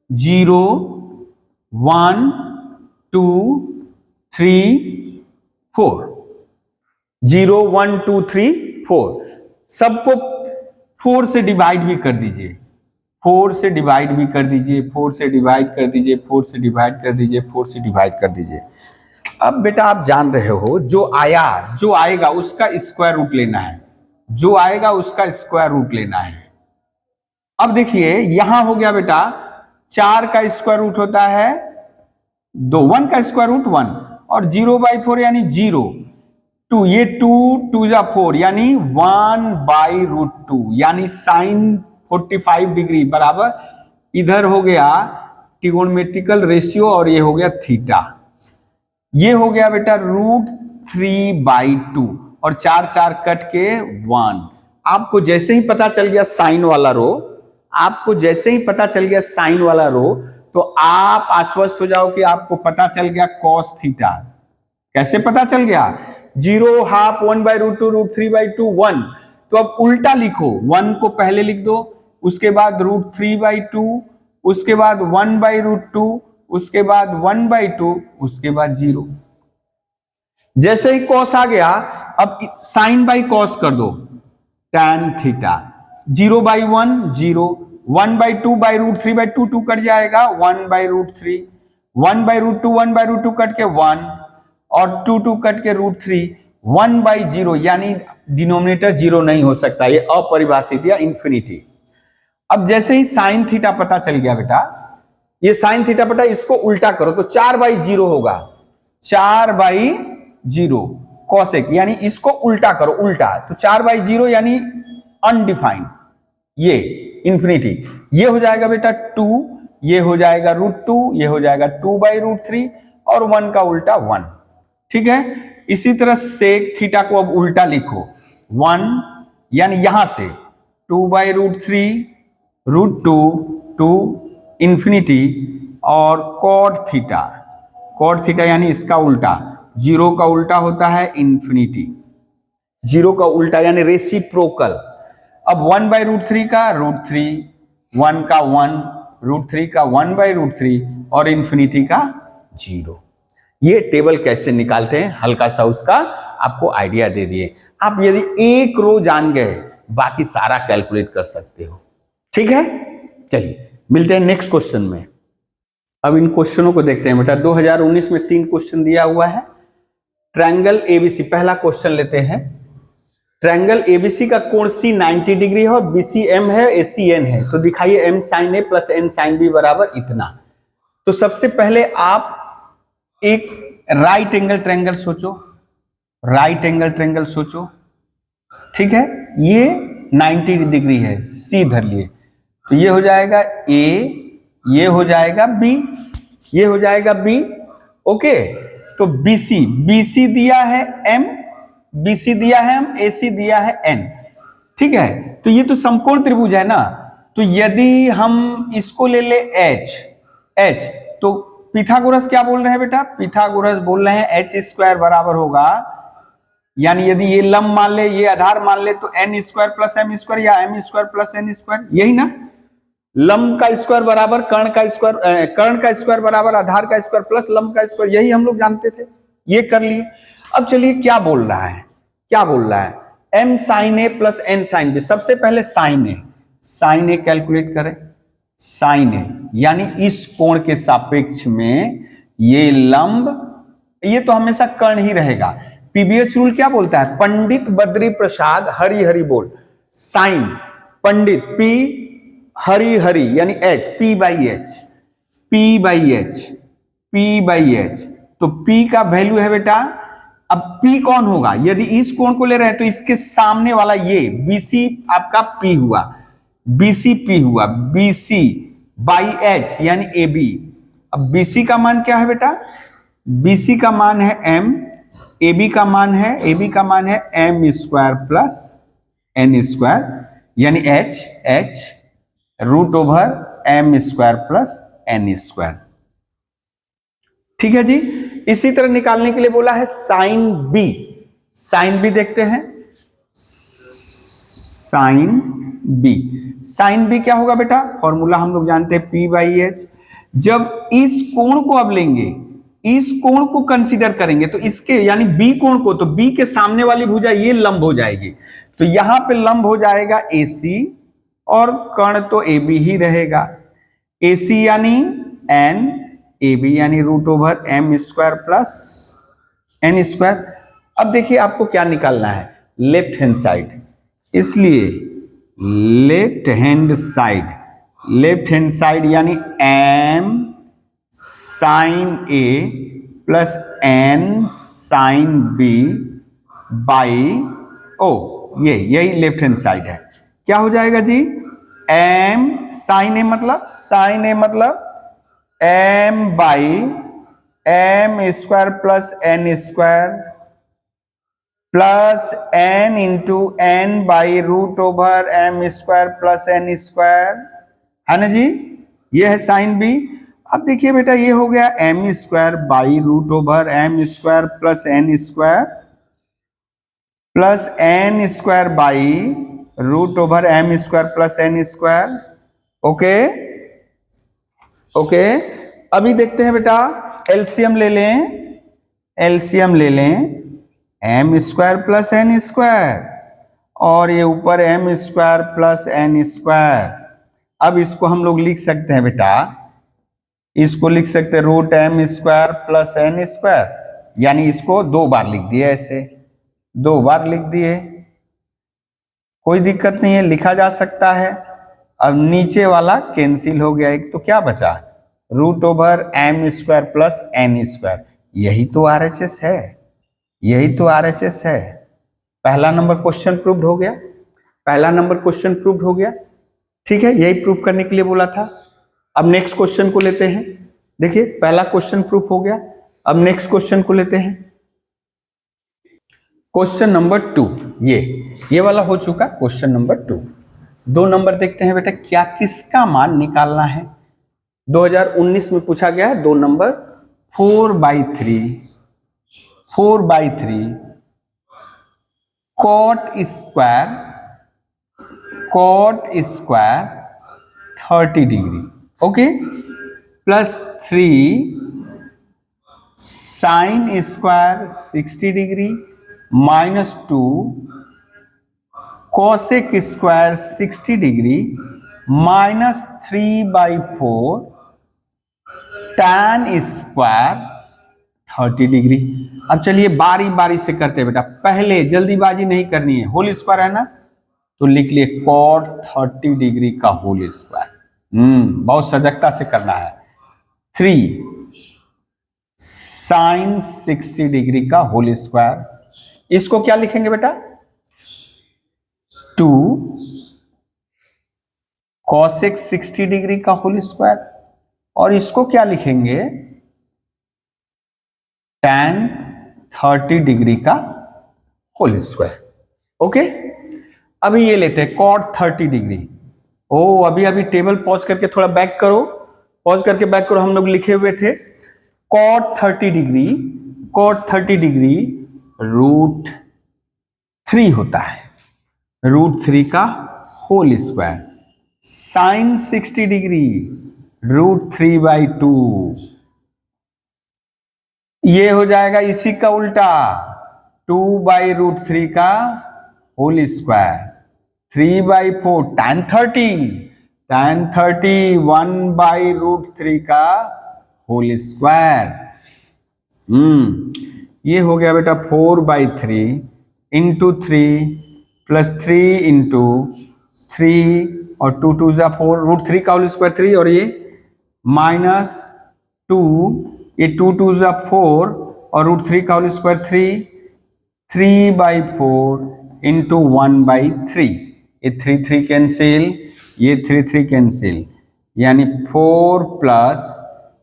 0 1 2 3 4, 0 1 2 3 4, सबको 4 से डिवाइड भी कर दीजिए, 4 से डिवाइड भी कर दीजिए, 4 से डिवाइड कर दीजिए, 4 से डिवाइड कर दीजिए, 4 से डिवाइड कर दीजिए। अब बेटा आप जान रहे हो जो आएगा उसका स्क्वायर रूट लेना है, जो आएगा उसका स्क्वायर रूट लेना है। अब देखिए यहां हो गया बेटा 4 का स्क्वायर रूट होता है 2, 1 का स्क्वायर रूट 1, और 0/4 यानी 0, 2, ये 2 2 जा 4 यानी 1/√2, यानी sin 45 डिग्री बराबर इधर हो गया ट्रिगोनोमेट्रिकल रेशियो, और ये हो गया थीटा, ये हो गया बेटा √3/2, और 4 4 कट के 1। आपको जैसे ही पता चल गया साइन वाला रो, आपको जैसे ही पता चल गया साइन वाला रो, तो आप आश्वस्त हो जाओ कि आपको पता चल गया cos थीटा। कैसे पता चल गया, 0 हाफ 1/√2 √3/2 1, तो अब उल्टा लिखो, 1 को पहले लिख दो, उसके बाद √3/2, उसके बाद 1/√2, उसके बाद 1/2, उसके बाद 0। जैसे ही cos आ गया, अब sin बाई cos कर दो, tan थीटा, 0/1 0, 1/2 √3/2 2 कट जाएगा, 1/√3, 1/√2 1/√2 कट के 1, और 2 2 कट के √3, 1/0, यानी डिनोमिनेटर 0 नहीं हो सकता, ये अपरिभाषित या इंफिनिटी। अब जैसे ही साइन थीटा पता चल गया बेटा, ये साइन थीटा पता, इसको उल्टा करो तो 4/0 होगा, 4/0 cosec, यानी इसको उल्टा करो, उल्टा तो 4/0 यानी अनडिफाइंड, ये इंफिनिटी, ये हो जाएगा बेटा 2, ये हो जाएगा √2, ये हो जाएगा 2/√3, और 1 का उल्टा 1। ठीक है, इसी तरह सेक थीटा को अब उल्टा लिखो, 1 यानी यहां से 2/√3 √2 टू इंफिनिटी, और कॉट थीटा यानी इसका उल्टा, 0 का उल्टा होता है इंफिनिटी। जीरो का उल्टा यानी रेसिप्रोकल। अब 1/√3 का √3, 1 का 1, √3 का 1/√3 और इंफिनिटी का 0। ये टेबल कैसे निकालते हैं हल्का सा उसका आपको आइडिया दे दिए। आप यदि एक रो जान गए बाकी सारा कैलकुलेट कर सकते हो। ठीक है, चलिए मिलते हैं नेक्स्ट क्वेश्चन में। अब इन क्वेश्चनों को देखते हैं बेटा। 2019 में 3 क्वेश्चन दिया हुआ है। ट्रायंगल एबीसी, पहला क्वेश्चन लेते हैं। ट्रायंगल एबीसी का कोण सी 90 डिग्री है और बीसी एम है, एसी एन है। तो दिखाइए M sine A plus N sine B बराबर इतना। तो सबसे पहले आप एक राइट एंगल ट्रायंगल सोचो, राइट एंगल ट्रायंगल सोचो। ठीक है, ये 90 डिग्री है, सी धर लिए। तो ये हो जाएगा ए, ये हो जाएगा बी, ये हो जाएगा बी। ओके, तो बीसी, बीसी दिया है एम, बीसी दिया है एम, एसी दिया है एन। ठीक है, तो ये तो समकोण त्रिभुज है ना। तो यदि हम इसको ले ले एच, एच, तो पिथागोरस क्या बोल रहे हैं बेटा? पिथागोरस बोल रहे हैं एच स्क्वायर बराबर होगा, यानी यदि ये लंब मान ले, ये आधार मान ले, तो N square plus M square या M square plus N square, यही ना। लंब का स्क्वायर बराबर कर्ण का स्क्वायर, कर्ण का स्क्वायर बराबर आधार का स्क्वायर प्लस लंब का स्क्वायर, यही हम लोग जानते थे, ये कर लिए। अब चलिए क्या बोल रहा है, क्या बोल रहा है? M sine A plus N sine B. सबसे पहले sine A, sine A calculate करें। साइन ए यानी इस कोण के सापेक्ष में ये लंब, ये तो हमेशा कर्ण ही रहेगा। पीबीएच रूल क्या बोलता है? पंडित बद्री प्रसाद हरि हरि बोल। साइन पंडित, पी हरि हरि यानी H, P by H, P by H, P by H. तो पी का वैल्यू है बेटा, अब पी कौन होगा? यदि इस कोण को ले रहे हैं तो इसके सामने वाला ये बीसी आपका पी हुआ, बीसी पी हुआ, बीसी बाई एच यानी ए बी। अब बीसी का मान क्या है बेटा? बीसी का मान है एम, ए बी का मान है, ए बी का मान है M square plus N square यानी एच, एच √ओवर M square plus N square. ठीक है जी। इसी तरह निकालने के लिए बोला है साइन बी। साइन बी देखते हैं, साइन बी, साइन बी क्या होगा बेटा? फॉर्मूला हम लोग जानते हैं पी बाई एच। जब इस कोण को अब लेंगे, इस कोण को कंसीडर करेंगे तो इसके यानी बी कोण को, तो बी के सामने वाली भुजा ये लंब हो जाएगी। तो यहां पे लंब हो जाएगा एसी और कर्ण तो ए बी ही रहेगा। एसी यानी एन, ए बी यानी √ओवर M square plus N square. अब देखिए आपको क्या निकालना है? लेफ्ट हैंड साइड, इसलिए left hand side, left hand side यानी M sine A plus N sine B by O, ये यही लेफ्ट हैंड साइड है। क्या हो जाएगा जी? एम साइन ए मतलब, साइन ए मतलब M by M square plus N square plus N into N by √ओवर M square plus N square, है ना जी। ये है साइन बी। अब देखिए बेटा ये हो गया एम स्क्वायर बाई √ओवर M square plus N square plus N square by √ओवर M square plus N square. Okay okay, अभी देखते हैं बेटा, एलसीएम ले लें, एलसीएम ले लें, M square plus N square और ये ऊपर M square plus N square. अब इसको हम लोग लिख सकते हैं बेटा, इसको लिख सकते हैं √एम स्क्वायर प्लस एन स्क्वायर, यानी इसको 2 बार लिख दिए, ऐसे 2 बार लिख दिए, कोई दिक्कत नहीं है, लिखा जा सकता है। अब नीचे वाला कैंसिल हो गया, एक तो क्या बचा? √ओवर M square plus N square. यही तो आरएचएस है, यही तो आरएचएस है। पहला नंबर क्वेश्चन प्रूव्ड हो गया, पहला नंबर क्वेश्चन प्रूव्ड हो गया। ठीक है, यही प्रूव करने के लिए बोला था। अब नेक्स्ट क्वेश्चन को लेते हैं। देखिए पहला क्वेश्चन प्रूफ हो गया, अब नेक्स्ट क्वेश्चन को लेते हैं। क्वेश्चन नंबर 2, ये वाला हो चुका क्वेश्चन नंबर 2। 2 नंबर देखते हैं बेटा, क्या किसका मान निकालना है। 2019 में पूछा गया है 2 number 4/3, 4/3 cot square 30 degree, okay, plus 3 sine square 60 degree minus 2 cosec square 60 degree minus 3/4 tan square 30 degree. अब चलिए बारी बारी से करते हैं बेटा, पहले जल्दीबाजी नहीं करनी है, होल स्क्वायर है ना, तो लिख लिए कॉट 30 डिग्री का होल स्क्वायर। बहुत सजगता से करना है। 3 साइन 60 डिग्री का होल स्क्वायर, इसको क्या लिखेंगे बेटा, 2 कॉसेक 60 डिग्री का होल स्क्वायर, और इसको क्या लिखेंगे, टैन 30 डिग्री का होल स्क्वायर। ओके, अभी ये लेते हैं कॉट 30 डिग्री। अभी टेबल पॉज करके थोड़ा बैक करो, पॉज करके बैक करो। हम लोग लिखे हुए थे कॉट 30 डिग्री √3 होता है, √3 का होल स्क्वायर। साइन 60 डिग्री √3/2, ये हो जाएगा इसी का उल्टा, 2/√3 का होल स्क्वायर। 3/4 tan 30 1/√3 का होल स्क्वायर। ये हो गया बेटा 4/3 इंटू 3 प्लस 3 इंटू 3 और 2 2 जा 4, √3 का होल स्क्वायर 3, और ये माइनस 2, ये 2 2 जा 4 और √3 का होल स्क्वायर 3, 3/4 इंटू 1/3, ये 3 3 कैंसिल, ये 3 3 कैंसिल, यानी 4 प्लस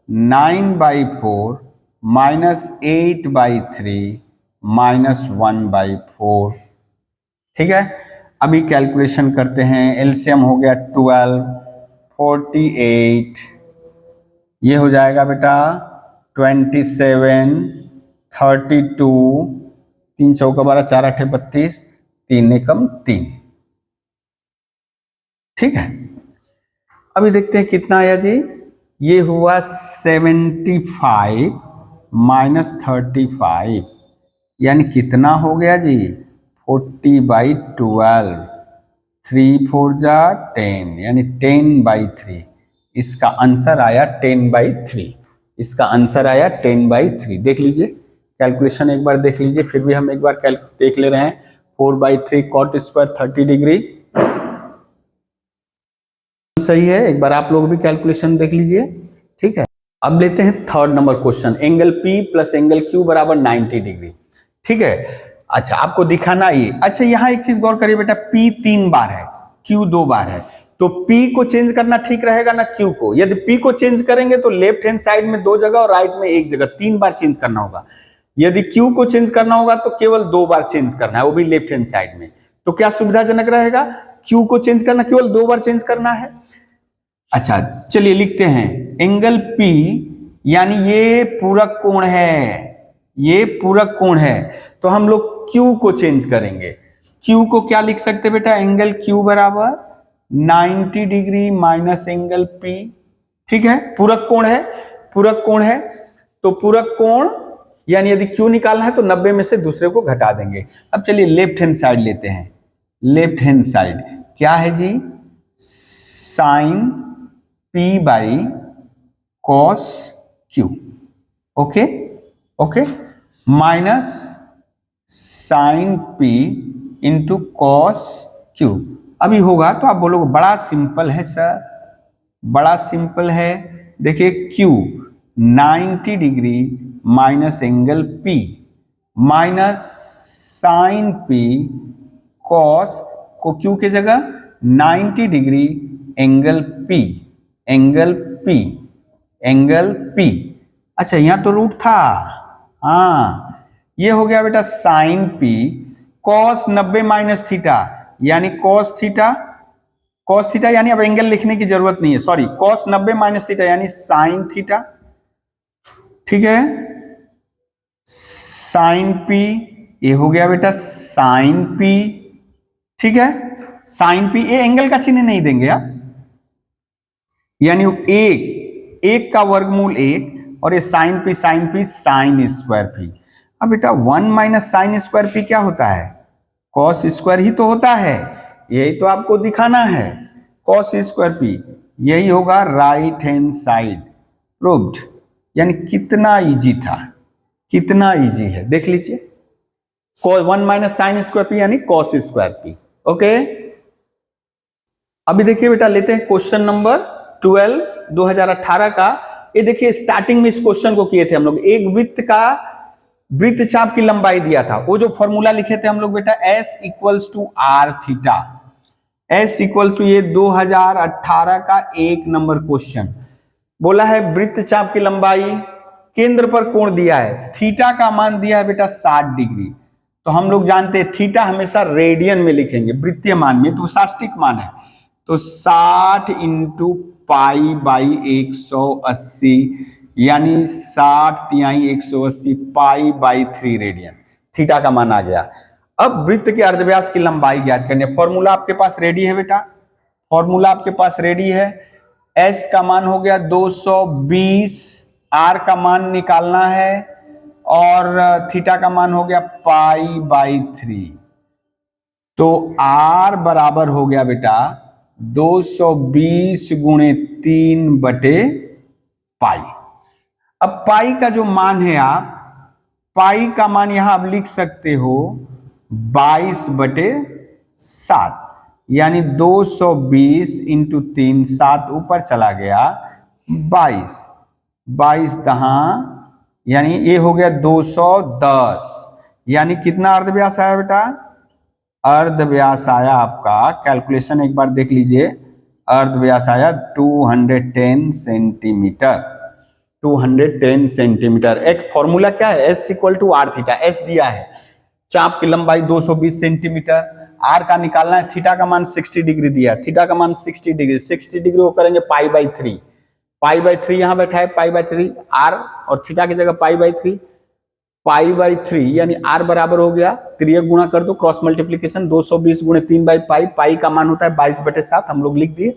9/4 माइनस 8/3 माइनस 1/4। ठीक है, अभी कैलकुलेशन करते हैं। एलसीएम हो गया 12, 48, ये हो जाएगा बेटा 27, 32, 3 चौका 12, 4 8 32, 3 एकम 3। ठीक है, अभी देखते हैं कितना आया जी। ये हुआ 75 माइनस 35, यानी कितना हो गया जी, 40/12, 3 4 जा 10, यानी 10/3। इसका आंसर आया 10/3, इसका आंसर आया 10/3। देख लीजिए कैलकुलेशन एक बार देख लीजिए, फिर भी हम एक बार देख ले रहे हैं। 4/3 कॉट स्क्वायर 30 डिग्री सही है, एक बार आप लोग भी कैलकुलेशन देख लीजिए। ठीक है, अब लेते हैं third number question. Angle P plus angle Q बराबर 90 डिग्री। ठीक है, अच्छा आपको दिखाना ये, अच्छा यहाँ एक चीज गौर करिए बेटा, P 3 बार है, Q 2 बार है, तो P को चेंज करना ठीक रहेगा ना Q को। यदि P को चेंज करेंगे तो लेफ्ट हैंड साइड में 2 जगह और राइट में 1 जगह, 3 बार चेंज करना होगा। यदि Q को चेंज करना होगा तो केवल 2 बार चेंज करना है, वो भी लेफ्ट हैंड साइड में। तो क्या सुविधाजनक रहेगा, Q को चेंज करना, केवल 2 बार चेंज करना है। अच्छा चलिए लिखते हैं, एंगल P यानी ये पूरक कोण है, ये पूरक कोण है, तो हम लोग Q को चेंज करेंगे। Q को क्या लिख सकते बेटा, एंगल Q बराबर 90 डिग्री माइनस एंगल P। ठीक है, पूरक कोण है, पूरक कोण है, तो पूरक कोण यानी यदि Q निकालना है तो 90 में से दूसरे को घटा देंगे। अब चलिए लेफ्ट हैंड साइड लेते हैं। लेफ्ट हैंड साइड क्या है जी, sine P/cos Q, okay okay, minus sine P into cos Q। अभी होगा तो आप बोलोगे बड़ा सिंपल है सर, बड़ा सिंपल है। देखिए Q 90 degree minus angle P minus sine P cos को Q के जगह 90 degree angle P, angle P, angle P। अच्छा यहाँ तो रूट था, हाँ ये हो गया बेटा sine P cos 90 minus theta यानी कॉस थीटा, कॉस थीटा यानी अब एंगल लिखने की जरूरत नहीं है, सॉरी, कॉस 90 माइनस थीटा यानी साइन थीटा। ठीक है, साइन P ये हो गया बेटा साइन पी, ठीक है, साइन पी, ये एंगल का चिन्ह नहीं देंगे आप, यानी एक का वर्गमूल 1 और ये sine P sine square P. अब बेटा 1 माइनस साइन स्क्वायर पी क्या होता है? कॉस स्क्वायर ही तो होता है, यही तो आपको दिखाना है, कॉस स्क्वायर पी, यही होगा राइट हैंड साइड, प्रूव्ड। यानी कितना इजी था, कितना इजी है, देख लीजिए, 1 माइनस साइन स्क्वायर पी यानी कॉस स्क्वायर पी। ओके, अभी देखिए बेटा लेते हैं क्वेश्चन नंबर 12 2018 का। ये देखिए स्टार्टिंग में इस क्वेश्चन को किए थे हम लोग, एक वृत्त का वृत्त चाप की लंबाई दिया था, वो जो फॉर्मूला लिखे थे हम लोग बेटा S equals to R theta, S equals to, ये 2018 का 1 नंबर क्वेश्चन। बोला है वृत्त चाप की लंबाई, केंद्र पर कोण दिया है, थीटा का मान दिया है बेटा 60 डिग्री। तो हम लोग जानते हैं थीटा हमेशा रेडियन में लिखेंगे, वृत्तीय मान में, तो साष्टिक मान है, तो 60 इंटू पाई बाई 180, यानी 60 तिहाई 180 पाई बाई 3 रेडियन, थीटा का मान आ गया। अब वृत्त के अर्धव्यास की लंबाई ज्ञात करनी है। फॉर्मूला आपके पास रेडी है बेटा, फॉर्मूला आपके पास रेडी है। एस का मान हो गया 220, आर का मान निकालना है, और थीटा का मान हो गया पाई बाई 3। तो आर बराबर हो गया बेटा 220 गुणे 3 बटे पाई। अब पाई का जो मान है, आप पाई का मान यहां आप लिख सकते हो 22 बटे 7, यानी 220 इंटू 3, 7 ऊपर चला गया, 22 दहा, यानी ये हो गया 210, यानी कितना अर्धव्यास आया बेटा? अर्धव्यास आया आपका, कैलकुलेशन एक बार देख लीजिए, अर्धव्यास आया 210 सेंटीमीटर, 210 सेंटीमीटर। एक फॉर्मूला क्या है, S equal to R theta, S दिया है, चाप की लंबाई 220 सेंटीमीटर, आर का निकालना है, थीटा का मान 60 डिग्री दिया, थीटा का मान 60 डिग्री, 60 डिग्री वो करेंगे पाई बाई 3, पाई बाई 3 यहां बैठा है, पाई बाई 3 आर, और थीटा की जगह पाई बाई 3, पाई बाई 3, यानी आर बराबर हो गया, त्रियक गुणा कर दो, क्रॉस मल्टीप्लीकेशन, 220 गुणे 3 बाई पाई, पाई का मान होता है 22 बटे 7, हम लोग लिख दिए,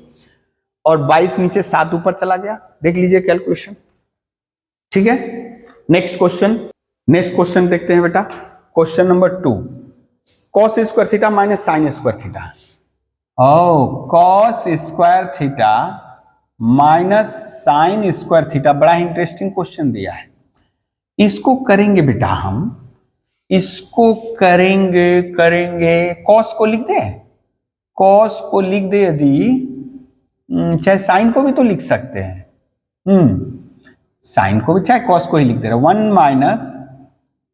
और 22 नीचे 7 ऊपर चला गया, देख लीजिए कैलकुलेशन, ठीक है। नेक्स्ट क्वेश्चन देखते हैं बेटा, question number 2, cos square theta minus sign square theta. Cos square theta minus sign square theta, बड़ा इंटरेस्टिंग क्वेश्चन दिया है। इसको करेंगे बेटा हम, इसको करेंगे कॉस को लिख दे, कॉस को लिख दे, यदि चाहे साइन को भी तो लिख सकते हैं, साइन को भी, चाहे कॉस को ही लिख दे रहे, 1 माइनस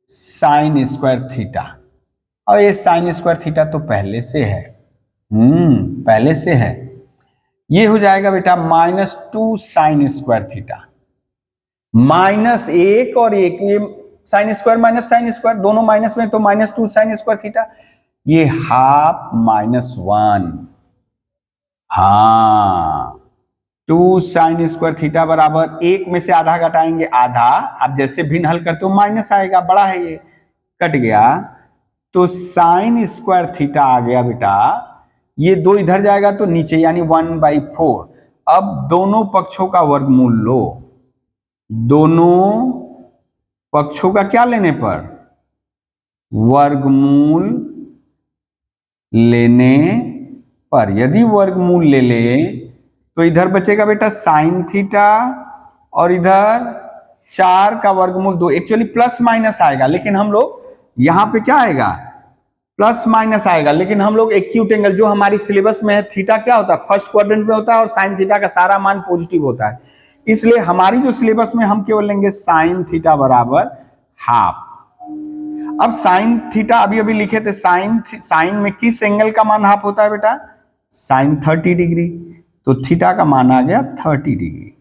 साइन स्क्वायर थीटा, और ये साइन स्क्वायर थीटा तो पहले से है, पहले से है, ये हो जाएगा बेटा -2 साइन स्क्वायर थीटा, माइनस 1 और 1, ये sine square minus sine square दोनों माइनस में, तो -2 साइन स्क्वायर थीटा, ये हाफ -1, हाँ, 2 साइन स्क्वायर थीटा बराबर, एक में से आधा घटाएंगे आधा, आप जैसे भिन्न हल करते हो माइनस आएगा, बड़ा है ये, कट गया, तो साइन स्क्वायर थीटा आ गया बेटा, ये 2 इधर जाएगा तो नीचे, यानी 1/4। अब दोनों पक्षों का वर्गमूल लो, दोनों पक्षों का क्या लेने पर? वर्गमूल लेने पर। यदि वर्गमूल ले ले तो इधर बचेगा बेटा साइन थीटा, और इधर 4 का वर्गमूल 2, एक्चुअली प्लस माइनस आएगा, लेकिन हम लोग यहां पे क्या आएगा? प्लस माइनस आएगा, लेकिन हम लोग एक्यूट एंगल, जो हमारी सिलेबस में है, थीटा क्या होता है? फर्स्ट क्वाड्रेंट में होता है, और साइन थीटा का सारा मान पॉजिटिव होता है, इसलिए हमारी जो सिलेबस में हम केवल लेंगे साइन थीटा बराबर हाफ। अब साइन थीटा अभी लिखे थे, साइन में किस एंगल का मान हाफ होता है बेटा? साइन 30 डिग्री, तो थीटा का मान आ गया 30 डिग्री,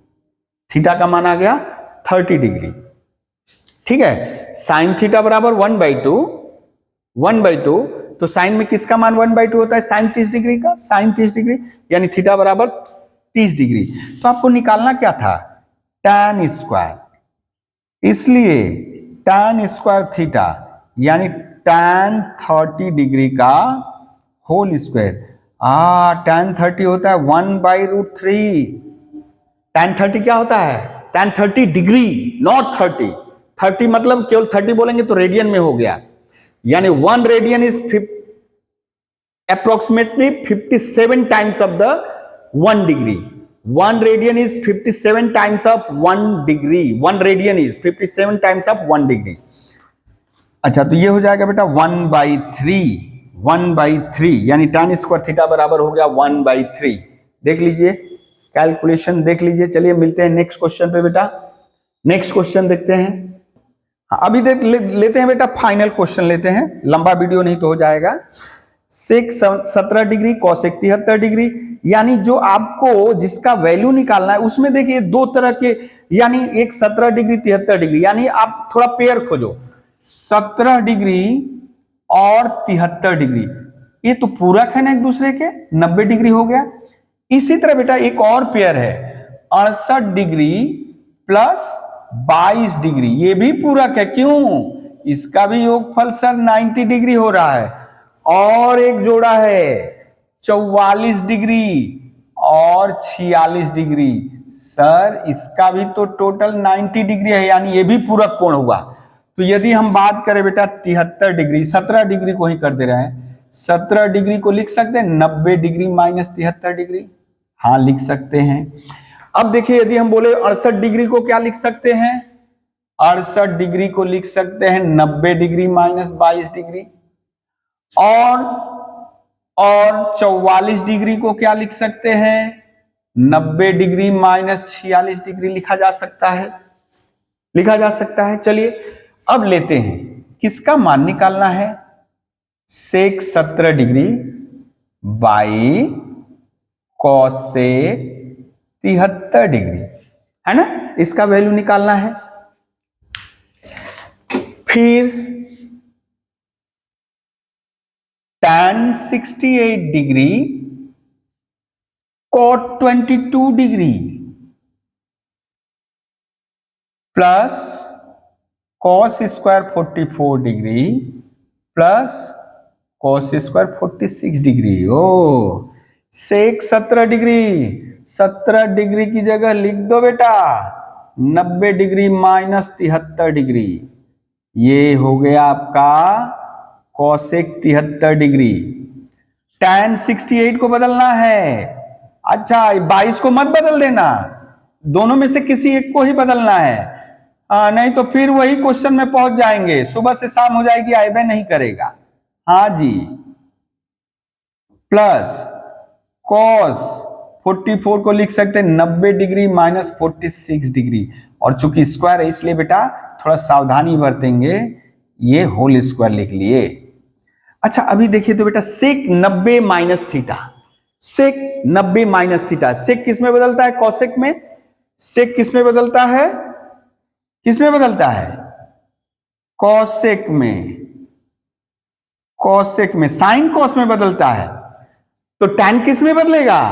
थीटा का मान आ गया 30 डिग्री, ठीक है। साइन थीटा बराबर 1/2, तो साइन में किसका मान 1/2 होता है? साइन 30 डिग्री का, साइन 30 डिग्री, यानी थीटा बराबर 30 डिग्री। तो आपको निकालना क्या था? tan स्क्वायर, इसलिए tan स्क्वायर थीटा, यानी tan 30 डिग्री का होल स्क्वायर। tan 30 होता है 1/√3। tan 30 क्या होता है? tan 30 degree, not 30। 30 मतलब केवल 30 बोलेंगे तो रेडियन में हो गया, यानी 1 radian is approximately 57 times of the 1 degree. 1 radian is 57 times of 1 degree. 1 radian is 57 times of 1 degree. अच्छा, तो ये हो जाएगा बेटा 1/3। 1/3 यानी tan स्क्वायर थीटा बराबर हो गया 1/3। देख लीजिए, कैलकुलेशन देख लीजिए। चलिए मिलते हैं नेक्स्ट क्वेश्चन पे बेटा। नेक्स्ट क्वेश्चन देखते हैं। अभी देख लेते हैं बेटा, फाइनल क्वेश्चन लेते हैं, लंबा वीडियो नहीं तो हो जाएगा। सेक 17 डिग्री, कॉसेक 73 डिग्री, यानी जो आपको जिसका वैल्यू निकालना है उसमें देखिए दो तरह के, यानी एक 17 डिग्री 73 डिग्री, यानी आप थोड़ा पेयर खोजो। 17 डिग्री और 73 डिग्री, ये तो पूरक है ना एक दूसरे के, 90 डिग्री हो गया। इसी तरह बेटा एक और पेयर है 68 डिग्री प्लस 22 डिग्री, ये भी पूरक है। क्यों? इसका भी योगफल सर 90 डिग्री हो रहा है। और एक जोड़ा है 44 डिग्री और 46 डिग्री, सर इसका भी तो टोटल 90 डिग्री है, यानी ये भी पूरक कोण हुआ। तो यदि हम बात करें बेटा 73 डिग्री, 17 डिग्री को ही कर दे रहे हैं, 17 डिग्री को लिख सकते हैं 90 डिग्री माइनस 73 डिग्री, हाँ लिख सकते हैं। अब देखिए यदि हम बोले 68 डिग्री को क्या लिख सकते हैं? 68 डिग्री को लिख सकते हैं 90 डिग्री माइनस 22 डिग्री। और 44 डिग्री को क्या लिख सकते हैं? 90 डिग्री माइनस 46 डिग्री लिखा जा सकता है, लिखा जा सकता है। चलिए अब लेते हैं, किसका मान निकालना है? Sec 17 degree by cosec 73 degree, है ना, इसका वैल्यू निकालना है। फिर tan 68 degree cot 22 degree plus cos square 44 degree plus cos square 46 degree. ओ सेक 17 डिग्री, 17 डिग्री की जगह लिख दो बेटा 90 डिग्री माइनस 73 डिग्री, ये हो गया आपका कॉसेक 73 डिग्री। tan 68 को बदलना है। अच्छा 22 को मत बदल देना, दोनों में से किसी एक को ही बदलना है, नहीं तो फिर वही क्वेश्चन में पहुंच जाएंगे, सुबह से शाम हो जाएगी, आएबे नहीं करेगा। हाँ जी, प्लस cos 44 को लिख सकते हैं 90 डिग्री माइनस 46 डिग्री, और चूंकि स्क्वायर है इसलिए बेटा थोड़ा सावधानी बरतेंगे, ये होल स्क्वायर लिख लिए। अच्छा अभी देखिए तो बेटा सेक 90 माइनस थीटा, सेक 90 माइनस थीटा, सेक किस में बदलता है? कॉसेक में। सेक किस में बदलता है? किस में बदलता है? कॉसेक में। कॉसेक में, साइन कॉस में बदलता है। तो टैन किस में बदलेगा?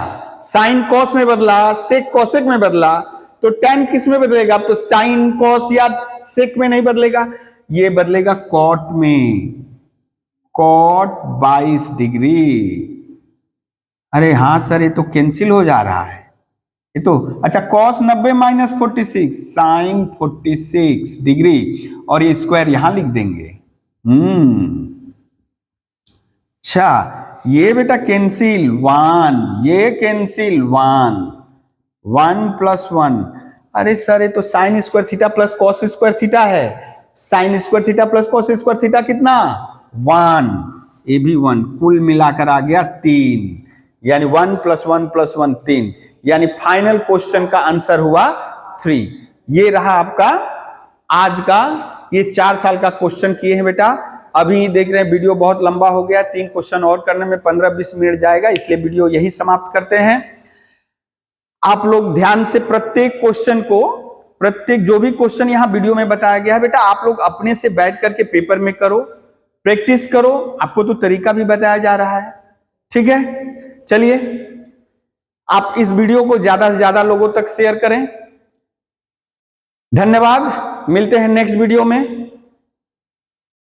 साइन कॉस में बदला, सेक कॉसेक में बदला, तो टैन किस में बदलेगा? अब तो साइन कॉस या सेक में नहीं बदलेगा, ये बदलेगा कॉट में, कॉट 22 डिग्री। अरे हाँ सर ये तो कैंसिल हो जा रहा है, ये तो अच्छा cos 90 माइनस 46 साइन 46 डिग्री, और ये स्क्वायर यहां लिख देंगे। अच्छा ये बेटा कैंसिल 1, ये कैंसिल 1 प्लस 1, अरे सर ये तो sine square theta plus cos square theta है, sine square theta plus cos square theta कितना? 1, ये भी 1, कुल मिलाकर आ गया 3, यानी 1 प्लस 1 प्लस 1 3, यानी फाइनल क्वेश्चन का आंसर हुआ 3। ये रहा आपका आज का, ये 4 साल का क्वेश्चन किए हैं बेटा। अभी देख रहे हैं वीडियो बहुत लंबा हो गया, 3 क्वेश्चन और करने में 15-20 मिनट जाएगा, इसलिए वीडियो यही समाप्त करते हैं। आप लोग ध्यान से प्रत्येक क्वेश्चन को, प्रत्येक जो भी क्वेश्चन यहाँ वीडियो में बताया गया है बेटा, आप लोग अपने से बैठ करके पेपर में करो, प्रैक्टिस करो, आपको तो तरीका भी बताया जा रहा है, ठीक है। चलिए आप इस वीडियो को ज्यादा से ज्यादा लोगों तक शेयर करें। धन्यवाद, मिलते हैं नेक्स्ट वीडियो में।